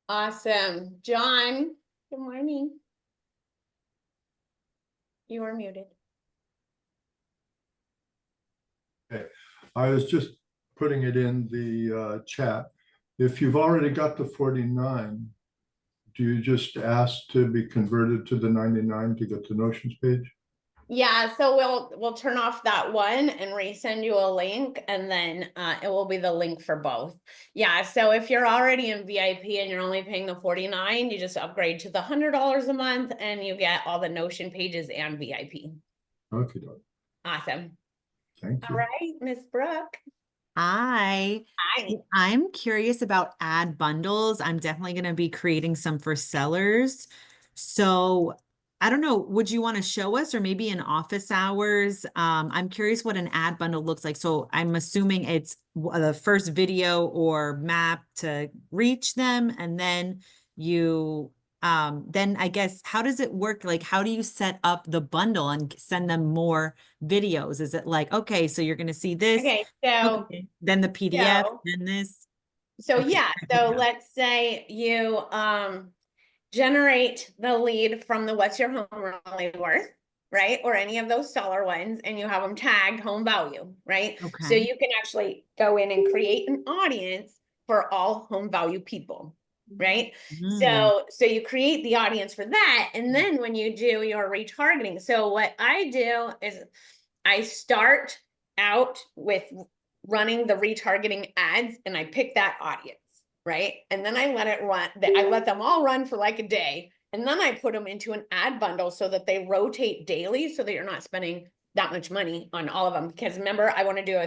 [SPEAKER 1] Awesome. John, good morning. You are muted.
[SPEAKER 13] Okay. I was just putting it in the chat. If you've already got the 49, do you just ask to be converted to the 99 to get the Notions page?
[SPEAKER 1] Yeah, so we'll turn off that one and resend you a link, and then it will be the link for both. Yeah, so if you're already in VIP and you're only paying the $49, you just upgrade to the $100 a month and you get all the Notion pages and VIP.
[SPEAKER 13] Okay,
[SPEAKER 1] Awesome.
[SPEAKER 13] thank
[SPEAKER 1] All
[SPEAKER 13] you.
[SPEAKER 1] right, Miss Brooke.
[SPEAKER 14] Hi.
[SPEAKER 1] Hi.
[SPEAKER 14] I'm curious about ad bundles. I'm definitely going to be creating some for sellers. So I don't know, would you want to show us or maybe in office hours? I'm curious what an ad bundle looks like. So I'm assuming it's the first video or map to reach them, and then then I guess, how does it work? Like, how do you set up the bundle and send them more videos? Is it like, okay, so you're going to see this,
[SPEAKER 1] Okay, so
[SPEAKER 14] okay, then the PDF,
[SPEAKER 1] so
[SPEAKER 14] then this?
[SPEAKER 1] so
[SPEAKER 14] Okay.
[SPEAKER 1] yeah, so let's say you generate the lead from the What's Your Home Really Worth, right? Or any of those seller ones, and you have them tagged home value, right? So
[SPEAKER 14] Okay.
[SPEAKER 1] you can actually go in and create an audience for all home value people, right? So you create the audience for that, and then when you do your retargeting, so what I do is I start out with running the retargeting ads, and I pick that audience, right? And then I let it run. I let them all run for like a day, and then I put them into an ad bundle so that they rotate daily, so that you're not spending that much money on all of them. Because remember, I want to do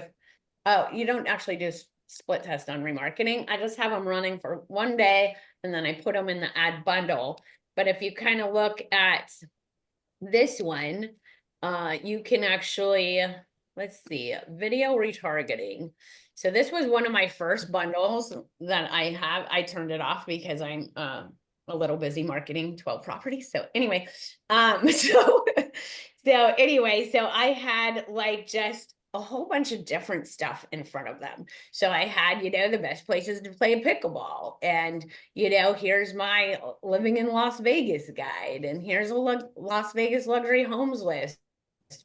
[SPEAKER 1] you don't actually do split test on remarketing. I just have them running for one day, and then I put them in the ad bundle. But if you kind of look at this one, you can actually, let's see, video retargeting. So this was one of my first bundles that I have. I turned it off because I'm a little busy marketing 12 properties. So anyway, so I had like just a whole bunch of different stuff in front of them. So I had, the best places to play pickleball, and, here's my living in Las Vegas guide, and here's a Las Vegas luxury homes list,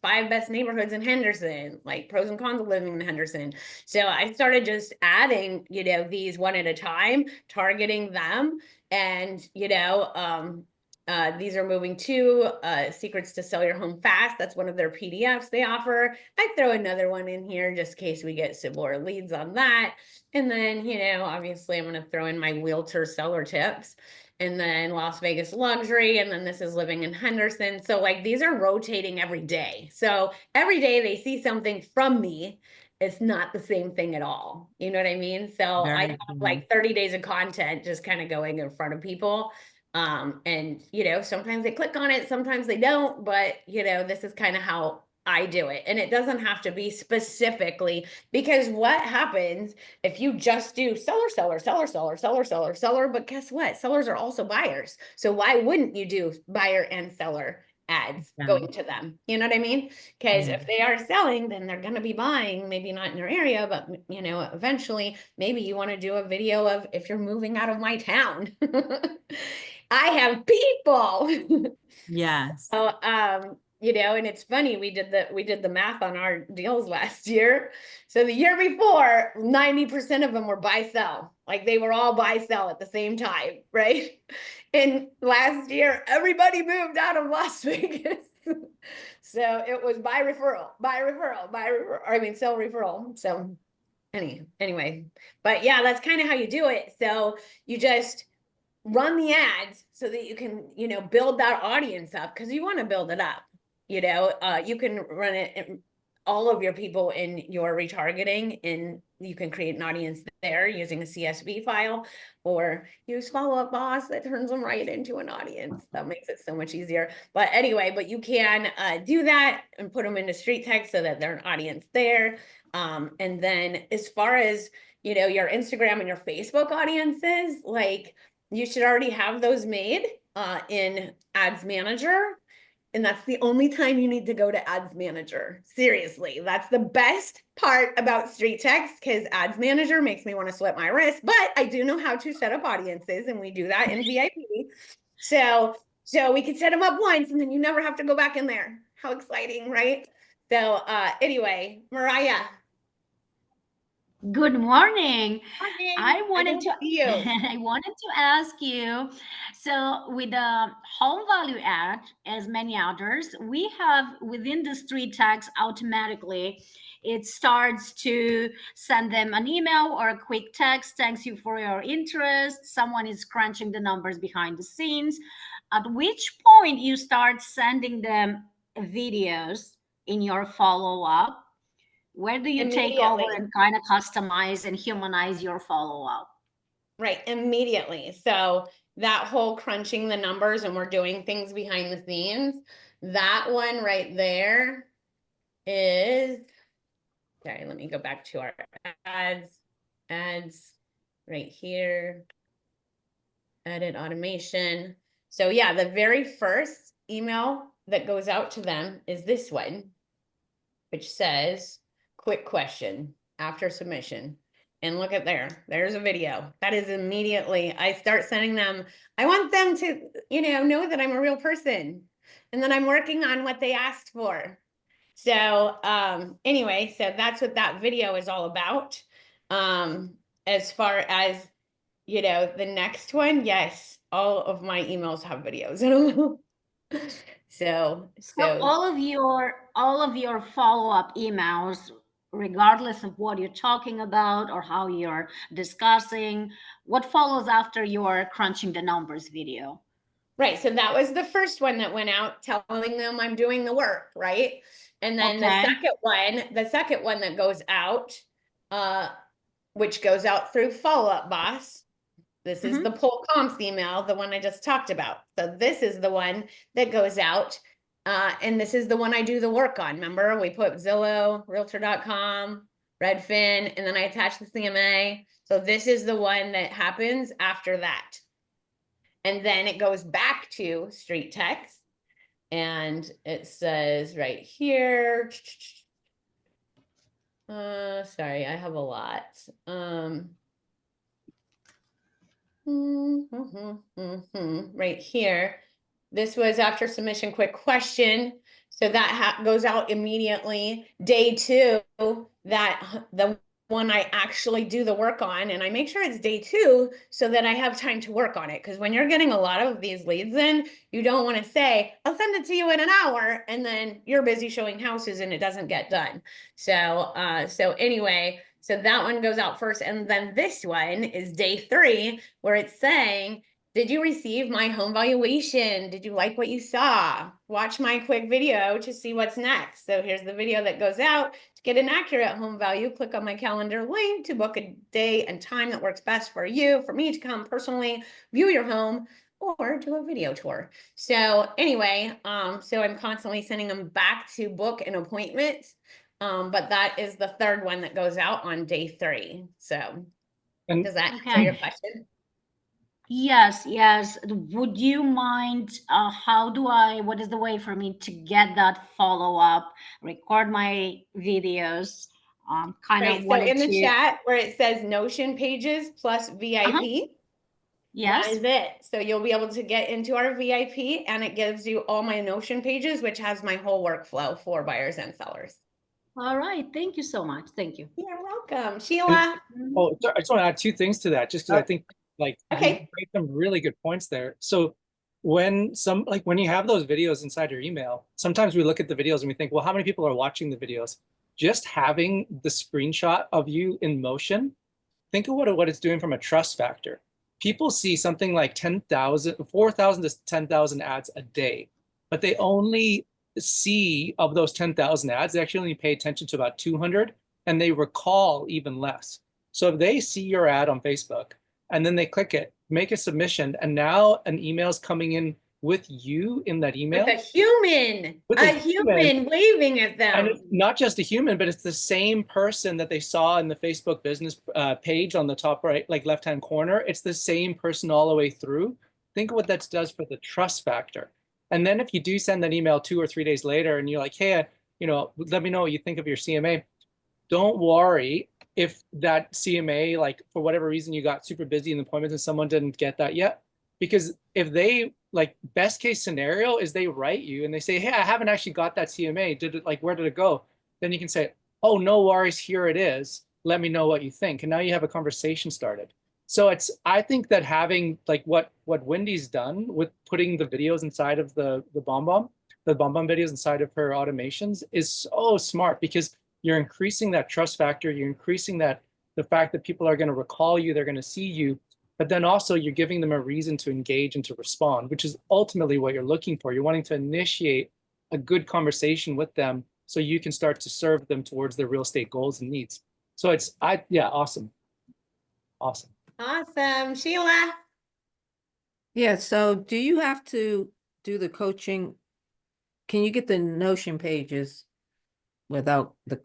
[SPEAKER 1] 5 best neighborhoods in Henderson, like pros and cons of living in Henderson. So I started just adding, these one at a time, targeting them, and, these are moving to Secrets to Sell Your Home Fast. That's one of their PDFs they offer. I throw another one in here just in case we get similar leads on that. And then, obviously I'm going to throw in my realtor seller tips, and then Las Vegas luxury. And then this is living in Henderson. So like these are rotating every day. So every day they see something from me. It's not the same thing at all. You know what I mean? So I have like 30 days of content just kind of going in front of people. And sometimes they click on it, sometimes they don't, but this is kind of how I do it. And it doesn't have to be specifically, because what happens if you just do seller, seller, seller, seller, seller, seller, seller, but guess what? Sellers are also buyers. So why wouldn't you do buyer and seller ads going to them? You know what I mean? Because if they are selling, then they're going to be buying, maybe not in your area, but eventually maybe you want to do a video of if you're moving out of my town. I have people.
[SPEAKER 14] Yes.
[SPEAKER 1] So, and it's funny, we did the math on our deals last year. So the year before, 90% of them were buy sell. Like they were all buy sell at the same time, right? And last year, everybody moved out of Las Vegas. So it was buy referral, buy referral, buy referral, I mean, sell referral. So anyway, but yeah, that's kind of how you do it. So you just run the ads so that you can, build that audience up, because you want to build it up. You can run it all of your people in your retargeting, and you can create an audience there using a CSV file, or use Follow Up Boss that turns them right into an audience. That makes it so much easier. But anyway, you can do that and put them into StreetText so that they're an audience there. And then as far as, your Instagram and your Facebook audiences, like you should already have those made in Ads Manager. And that's the only time you need to go to Ads Manager. Seriously, that's the best part about StreetText, because Ads Manager makes me want to sweat my wrist, but I do know how to set up audiences, and we do that in VIP. So we can set them up once, and then you never have to go back in there. How exciting, right? So anyway, Mariah.
[SPEAKER 15] Good morning.
[SPEAKER 1] Morning.
[SPEAKER 15] I wanted
[SPEAKER 1] don't
[SPEAKER 15] to
[SPEAKER 1] see you.
[SPEAKER 15] I wanted to ask you, so with the home value ad, as many others, we have within the StreetText automatically, it starts to send them an email or a quick text, thanks you for your interest. Someone is crunching the numbers behind the scenes. At which point you start sending them videos in your follow-up. Where do you take over
[SPEAKER 1] Immediately.
[SPEAKER 15] and kind of customize and humanize your follow-up?
[SPEAKER 1] Right, immediately. So that whole crunching the numbers and we're doing things behind the scenes, that one right there is, sorry, let me go back to our ads right here, edit automation. So yeah, the very first email that goes out to them is this one, which says, quick question after submission. And look at there's a video. That is immediately, I start sending them, I want them to, know that I'm a real person and that I'm working on what they asked for. So anyway, so that's what that video is all about. As far as, the next one, yes, all of my emails have videos. So
[SPEAKER 15] all of your follow-up emails, regardless of what you're talking about or how you're discussing, what follows after your crunching the numbers video?
[SPEAKER 1] Right. So that was the first one that went out telling them I'm doing the work, right? And then the second one that goes out, which goes out through Follow-Up Boss. This is the poll comps email, the one I just talked about. So this is the one that goes out. And this is the one I do the work on. Remember, we put Zillow, Realtor.com, Redfin, and then I attach the CMA. So this is the one that happens after that. And then it goes back to StreetText. And it says right here, sorry, I have a lot. Right here, this was after submission quick question. So that goes out immediately. Day 2, that the one I actually do the work on, and I make sure it's day 2 so that I have time to work on it. Because when you're getting a lot of these leads in, you don't want to say, I'll send it to you in an hour, and then you're busy showing houses and it doesn't get done. So, anyway, so that one goes out first. And then this one is day 3, where it's saying, did you receive my home valuation? Did you like what you saw? Watch my quick video to see what's next. So here's the video that goes out. To get an accurate home value, click on my calendar link to book a day and time that works best for you, for me to come personally view your home or do a video tour. So anyway, so I'm constantly sending them back to book an appointment. But that is the third one that goes out on day 3. So does that answer your question?
[SPEAKER 15] Yes. Would you mind, what is the way for me to get that follow-up, record my videos,
[SPEAKER 1] So in the chat where it says Notion pages plus VIP,
[SPEAKER 15] yes,
[SPEAKER 1] that is it. So you'll be able to get into our VIP and it gives you all my Notion pages, which has my whole workflow for buyers and sellers.
[SPEAKER 15] All right. Thank you so much. Thank you.
[SPEAKER 1] You're welcome. Sheila.
[SPEAKER 10] Oh, I just want to add 2 things to that, just because I think you
[SPEAKER 1] okay,
[SPEAKER 10] made some really good points there. So when you have those videos inside your email, sometimes we look at the videos and we think, well, how many people are watching the videos? Just having the screenshot of you in motion, think of what it's doing from a trust factor. People see something like 4,000 to 10,000 ads a day, but they only see, of those 10,000 ads, they actually only pay attention to about 200, and they recall even less. So if they see your ad on Facebook and then they click it, make a submission, and now an email is coming in with you in that email.
[SPEAKER 1] With a human waving at them.
[SPEAKER 10] And it's not just a human, but it's the same person that they saw in the Facebook business page on the top right, like left-hand corner. It's the same person all the way through. Think of what that does for the trust factor. And then if you do send that email 2 or 3 days later and you're like, hey, let me know what you think of your CMA. Don't worry if that CMA, like for whatever reason, you got super busy in appointments and someone didn't get that yet. Because if they, best case scenario is they write you and they say, hey, I haven't actually got that CMA. Where did it go? Then you can say, oh, no worries, here it is. let me know what you think. And now you have a conversation started. So I think that having like what Wendy's done with putting the videos inside of the BombBomb videos inside of her automations is so smart, because you're increasing that trust factor. You're increasing the fact that people are going to recall you, they're going to see you, but then also you're giving them a reason to engage and to respond, which is ultimately what you're looking for. You're wanting to initiate a good conversation with them so you can start to serve them towards their real estate goals and needs. So yeah, awesome. Awesome.
[SPEAKER 1] Awesome. Sheila.
[SPEAKER 16] Yeah, so do you have to do the coaching? Can you get the Notion pages without the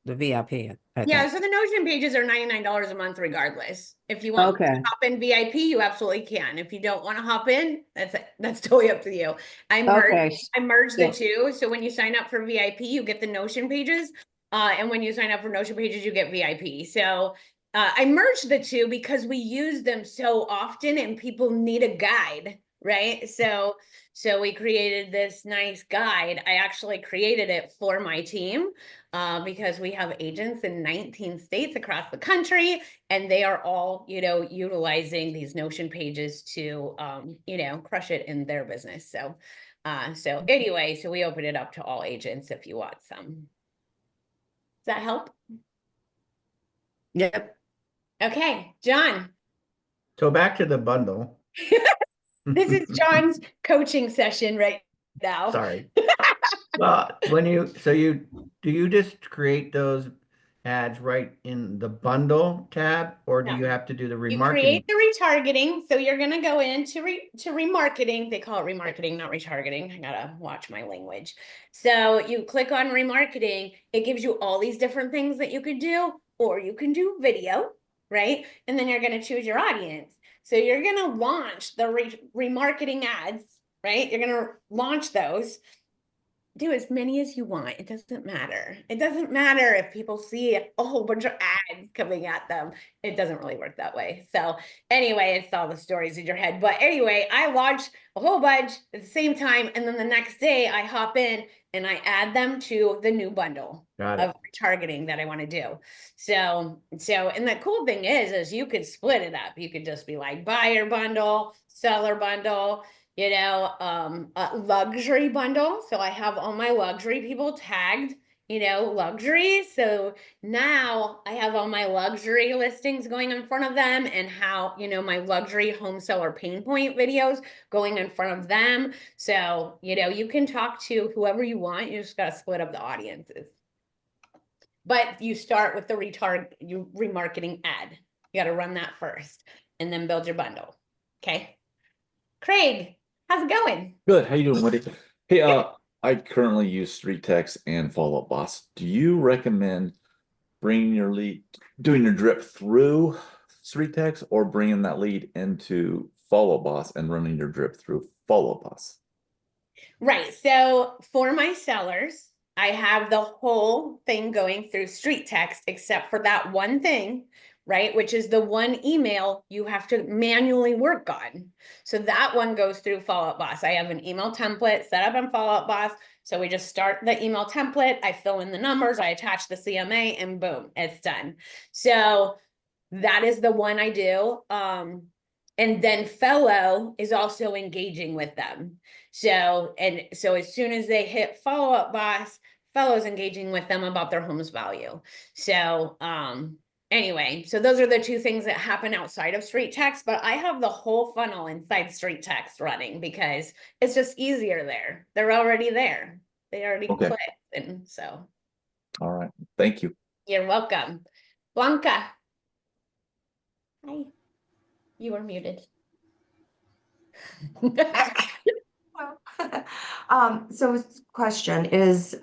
[SPEAKER 16] VIP? I
[SPEAKER 1] Yeah,
[SPEAKER 16] think.
[SPEAKER 1] so the Notion pages are $99 a month regardless. If you want to
[SPEAKER 16] Okay.
[SPEAKER 1] hop in VIP, you absolutely can. If you don't want to hop in, that's totally up to you. I merged the two. So when you sign up for VIP, you get the Notion pages. And when you sign up for Notion pages, you get VIP. So I merged the two because we use them so often and people need a guide, right? So we created this nice guide. I actually created it for my team because we have agents in 19 states across the country, and they are all, utilizing these Notion pages to, crush it in their business. So anyway, so we open it up to all agents if you want some. Does that help?
[SPEAKER 16] Yep.
[SPEAKER 1] Okay, John.
[SPEAKER 8] So back to the bundle.
[SPEAKER 1] This is John's coaching session right now.
[SPEAKER 8] Sorry. Well, do you just create those ads right in the bundle tab, or do you have to do the
[SPEAKER 1] You
[SPEAKER 8] remarketing?
[SPEAKER 1] create the retargeting. So you're going to go into remarketing. They call it remarketing, not retargeting. I got to watch my language. So you click on remarketing. It gives you all these different things that you could do, or you can do video, right? And then you're going to choose your audience. So you're going to launch the remarketing ads, right? You're going to launch those. Do as many as you want. It doesn't matter. It doesn't matter if people see a whole bunch of ads coming at them. It doesn't really work that way. So anyway, it's all the stories in your head. But anyway, I launched a whole bunch at the same time. And then the next day I hop in and I add them to the new bundle of retargeting that I want to do. So, and the cool thing is you could split it up. You could just be like buyer bundle, seller bundle, a luxury bundle. So I have all my luxury people tagged, luxury. So now I have all my luxury listings going in front of them, and how, my luxury home seller pain point videos going in front of them. So, you can talk to whoever you want. You just got to split up the audiences. But you start with the remarketing ad. You got to run that first and then build your bundle. Okay. Craig, how's it going?
[SPEAKER 17] Good. How you doing, Wendy? Hey, I currently use StreetText and Follow Up Boss. Do you recommend bringing your lead, doing your drip through StreetText, or bringing that lead into Follow Up Boss and running your drip through Follow Up Boss?
[SPEAKER 1] Right. So for my sellers, I have the whole thing going through StreetText, except for that one thing, right? Which is the one email you have to manually work on. So that one goes through Follow Up Boss. I have an email template set up on Follow Up Boss. So we just start the email template. I fill in the numbers, I attach the CMA, and boom, it's done. So that is the one I do. And then Fello is also engaging with them. So as soon as they hit Follow Up Boss, Fello's engaging with them about their home's value. So, anyway, so those are the two things that happen outside of StreetText, but I have the whole funnel inside StreetText running because it's just easier there. They're already there. They already clicked. And so.
[SPEAKER 17] All right. Thank you.
[SPEAKER 1] You're welcome. Blanca. Hi. You are muted.
[SPEAKER 4] So question is,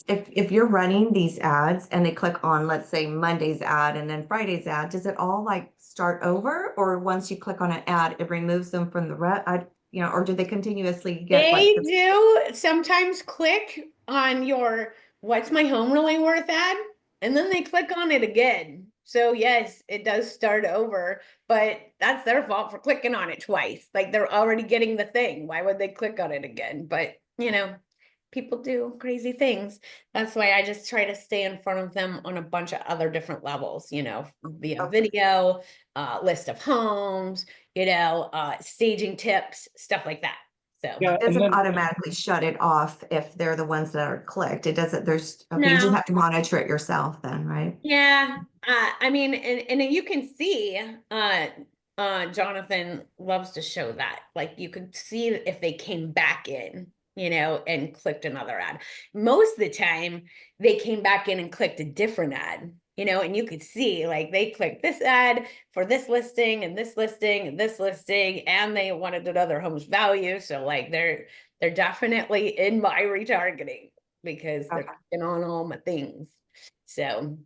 [SPEAKER 4] if you're running these ads and they click on, let's say Monday's ad and then Friday's ad, does it all like start over, or once you click on an ad, it removes them from the or do they continuously get?
[SPEAKER 1] They do sometimes click on your "What's my home really worth" ad, and then they click on it again. So yes, it does start over, but that's their fault for clicking on it twice. Like they're already getting the thing. Why would they click on it again? But people do crazy things. That's why I just try to stay in front of them on a bunch of other different levels, you know, via video, list of homes, you know, staging tips, stuff like that. So
[SPEAKER 4] It doesn't automatically shut it off if they're the ones that are clicked. It doesn't, okay, you just
[SPEAKER 1] No.
[SPEAKER 4] have to monitor it yourself then, right?
[SPEAKER 1] Yeah, I mean, and you can see, Jonathan loves to show that. Like you could see if they came back in, you know, and clicked another ad. Most of the time, they came back in and clicked a different ad, you know, and you could see like they clicked this ad for this listing and this listing and this listing, and they wanted another home's value. So like they're definitely in my retargeting because they're clicking on all my things. So.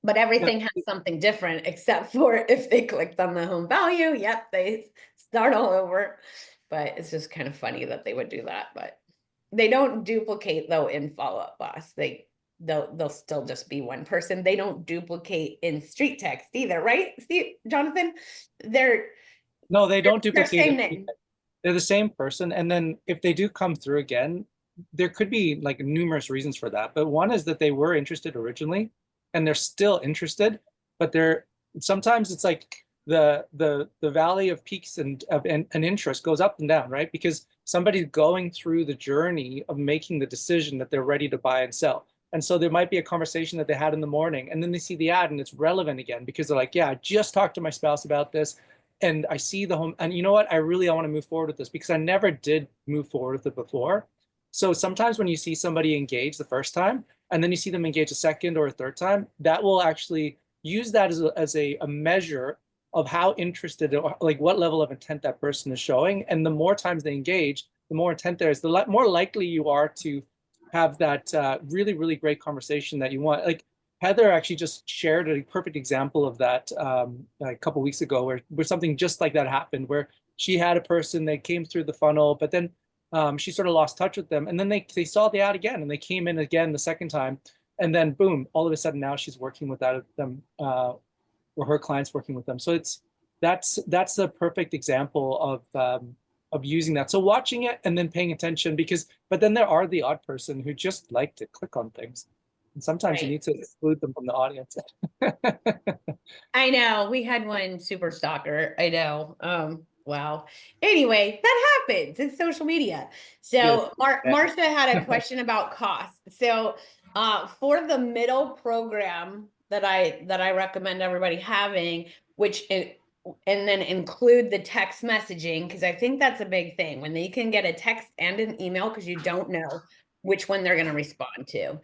[SPEAKER 1] But everything has something different except for if they clicked on the home value, yep, they start all over. But it's just kind of funny that they would do that. But they don't duplicate though in Follow-Up Boss. They'll still just be one person. They don't duplicate in StreetText either, right? Steve, Jonathan?
[SPEAKER 10] No, they don't
[SPEAKER 1] they're
[SPEAKER 10] duplicate
[SPEAKER 1] same
[SPEAKER 10] it.
[SPEAKER 1] name.
[SPEAKER 10] They're the same person. And then if they do come through again, there could be like numerous reasons for that. But one is that they were interested originally and they're still interested, but sometimes it's like the valley of peaks and interest goes up and down, right? Because somebody's going through the journey of making the decision that they're ready to buy and sell. And so there might be a conversation that they had in the morning and then they see the ad and it's relevant again because they're like, yeah, I just talked to my spouse about this and I see the home and you know what, I want to move forward with this because I never did move forward with it before. So sometimes when you see somebody engage the first time and then you see them engage a second or a third time, that will actually use that as a measure of how interested or like what level of intent that person is showing. And the more times they engage, the more intent there is, the more likely you are to have that really, really great conversation that you want. Like Heather actually just shared a perfect example of that a couple of weeks ago where something just like that happened, where she had a person that came through the funnel, but then she sort of lost touch with them. And then they saw the ad again and they came in again the second time. And then boom, all of a sudden now she's working with them or her clients working with them. So that's the perfect example of using that. So watching it and then paying attention but then there are the odd person who just like to click on things. And sometimes you need to exclude them from the audience.
[SPEAKER 1] I know, we had one super stalker, I know. Wow. Anyway, that happens. It's social media. So Marcia had a question about cost. So for the middle program that I recommend everybody having, and then include the text messaging, because I think that's a big thing when they can get a text and an email because you don't know which one they're going to respond to.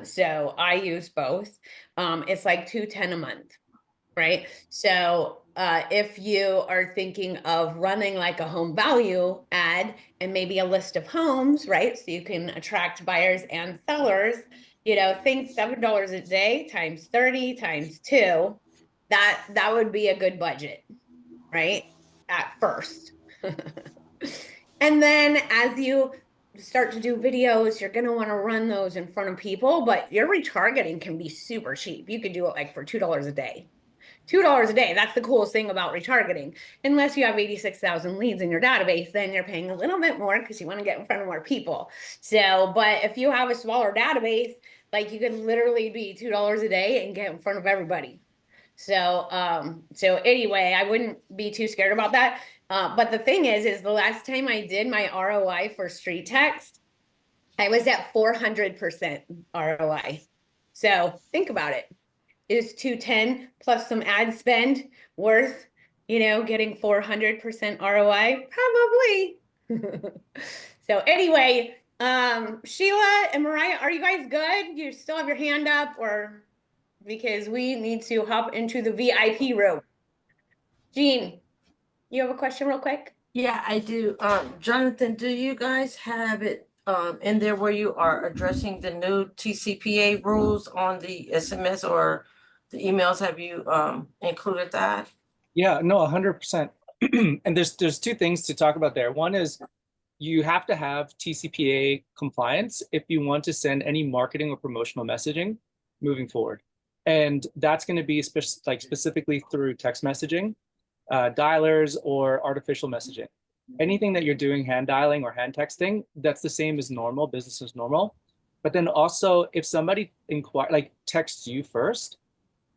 [SPEAKER 1] So I use both. It's like $210 a month. Right. So if you are thinking of running like a home value ad and maybe a list of homes, right? So you can attract buyers and sellers, you know, think $7 a day times 30 times 2, that would be a good budget, right? At first. And then as you start to do videos, you're going to want to run those in front of people, but your retargeting can be super cheap. You could do it like for $2 a day. $2 a day. That's the coolest thing about retargeting. Unless you have 86,000 leads in your database, then you're paying a little bit more because you want to get in front of more people. So, but if you have a smaller database, like you could literally be $2 a day and get in front of everybody. So, so anyway, I wouldn't be too scared about that. But the thing is the last time I did my ROI for StreetText, I was at 400% ROI. So think about it. Is 210 plus some ad spend worth, you know, getting 400% ROI? Probably. So anyway, Sheila and Mariah, are you guys good? You still have your hand up, or because we need to hop into the VIP room. Jean, you have a question real quick?
[SPEAKER 16] Yeah, I do. Jonathan, do you guys have it in there where you are addressing the new TCPA rules on the SMS or the emails? Have you included that?
[SPEAKER 10] Yeah, no, 100%. And there's two things to talk about there. One is you have to have TCPA compliance if you want to send any marketing or promotional messaging moving forward. And that's going to be specifically through text messaging, dialers, or artificial messaging. anything that you're doing hand dialing or hand texting, that's the same as normal, business as normal. But then also if somebody texts you first,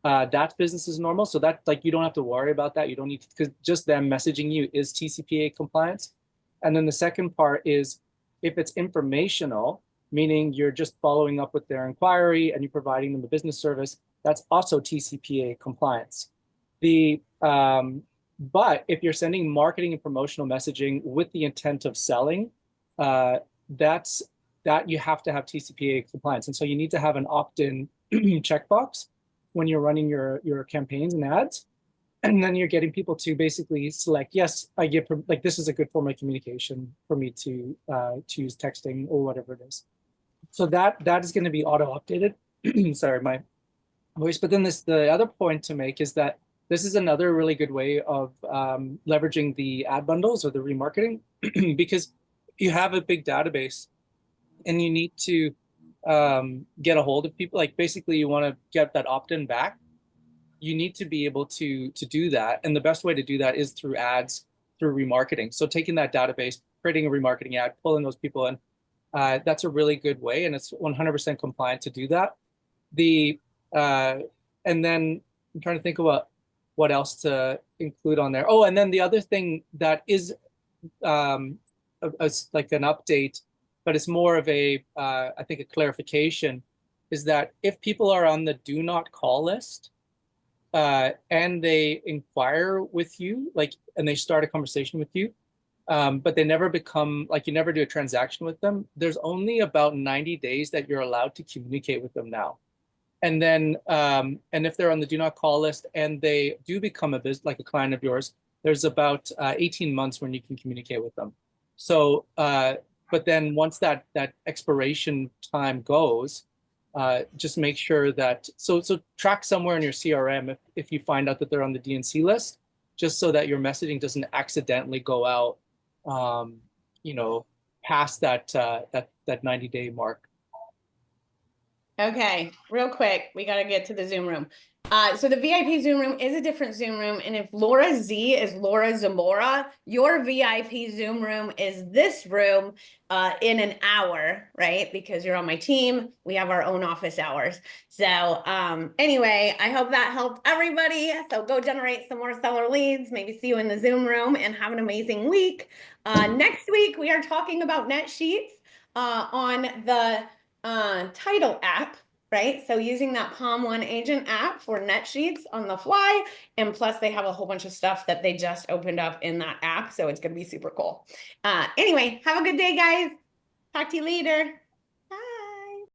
[SPEAKER 10] that's business as normal. So that you don't have to worry about that. You don't need to, because just them messaging you is TCPA compliance. And then the second part is if it's informational, meaning you're just following up with their inquiry and you're providing them a business service, that's also TCPA compliance. But if you're sending marketing and promotional messaging with the intent of selling, that you have to have TCPA compliance. And so you need to have an opt-in checkbox when you're running your campaigns and ads. And then you're getting people to basically select, yes, I give, this is a good form of communication for me to use texting or whatever it is. So that is going to be auto-updated. Sorry, my voice. But then the other point to make is that this is another really good way of leveraging the ad bundles or the remarketing, because you have a big database and you need to get a hold of people. Basically you want to get that opt-in back. You need to be able to do that. And the best way to do that is through ads, through remarketing. So taking that database, creating a remarketing ad, pulling those people in, that's a really good way. And it's 100% compliant to do that. And then I'm trying to think about what else to include on there. Oh, and then the other thing that is like an update, but it's more of I think a clarification, is that if people are on the do not call list and they inquire with you, and they start a conversation with you, but they never become, you never do a transaction with them, there's only about 90 days that you're allowed to communicate with them now. And then, and if they're on the do not call list and they do become a client of yours, there's about 18 months when you can communicate with them. So, but then once that expiration time goes, just make sure that, so track somewhere in your CRM if you find out that they're on the DNC list, just so that your messaging doesn't accidentally go out, past that 90-day mark.
[SPEAKER 1] Okay, real quick, we got to get to the Zoom room. So the VIP Zoom room is a different Zoom room. And if Laura Z is Laura Zamora, your VIP Zoom room is this room in an hour, right? Because you're on my team. We have our own office hours. So anyway, I hope that helped everybody. So go generate some more seller leads, maybe see you in the Zoom room, and have an amazing week. Next week, we are talking about net sheets on the title app, right? So using that Palm One Agent app for net sheets on the fly. And plus they have a whole bunch of stuff that they just opened up in that app. So it's going to be super cool. Anyway, have a good day, guys. Talk to you later.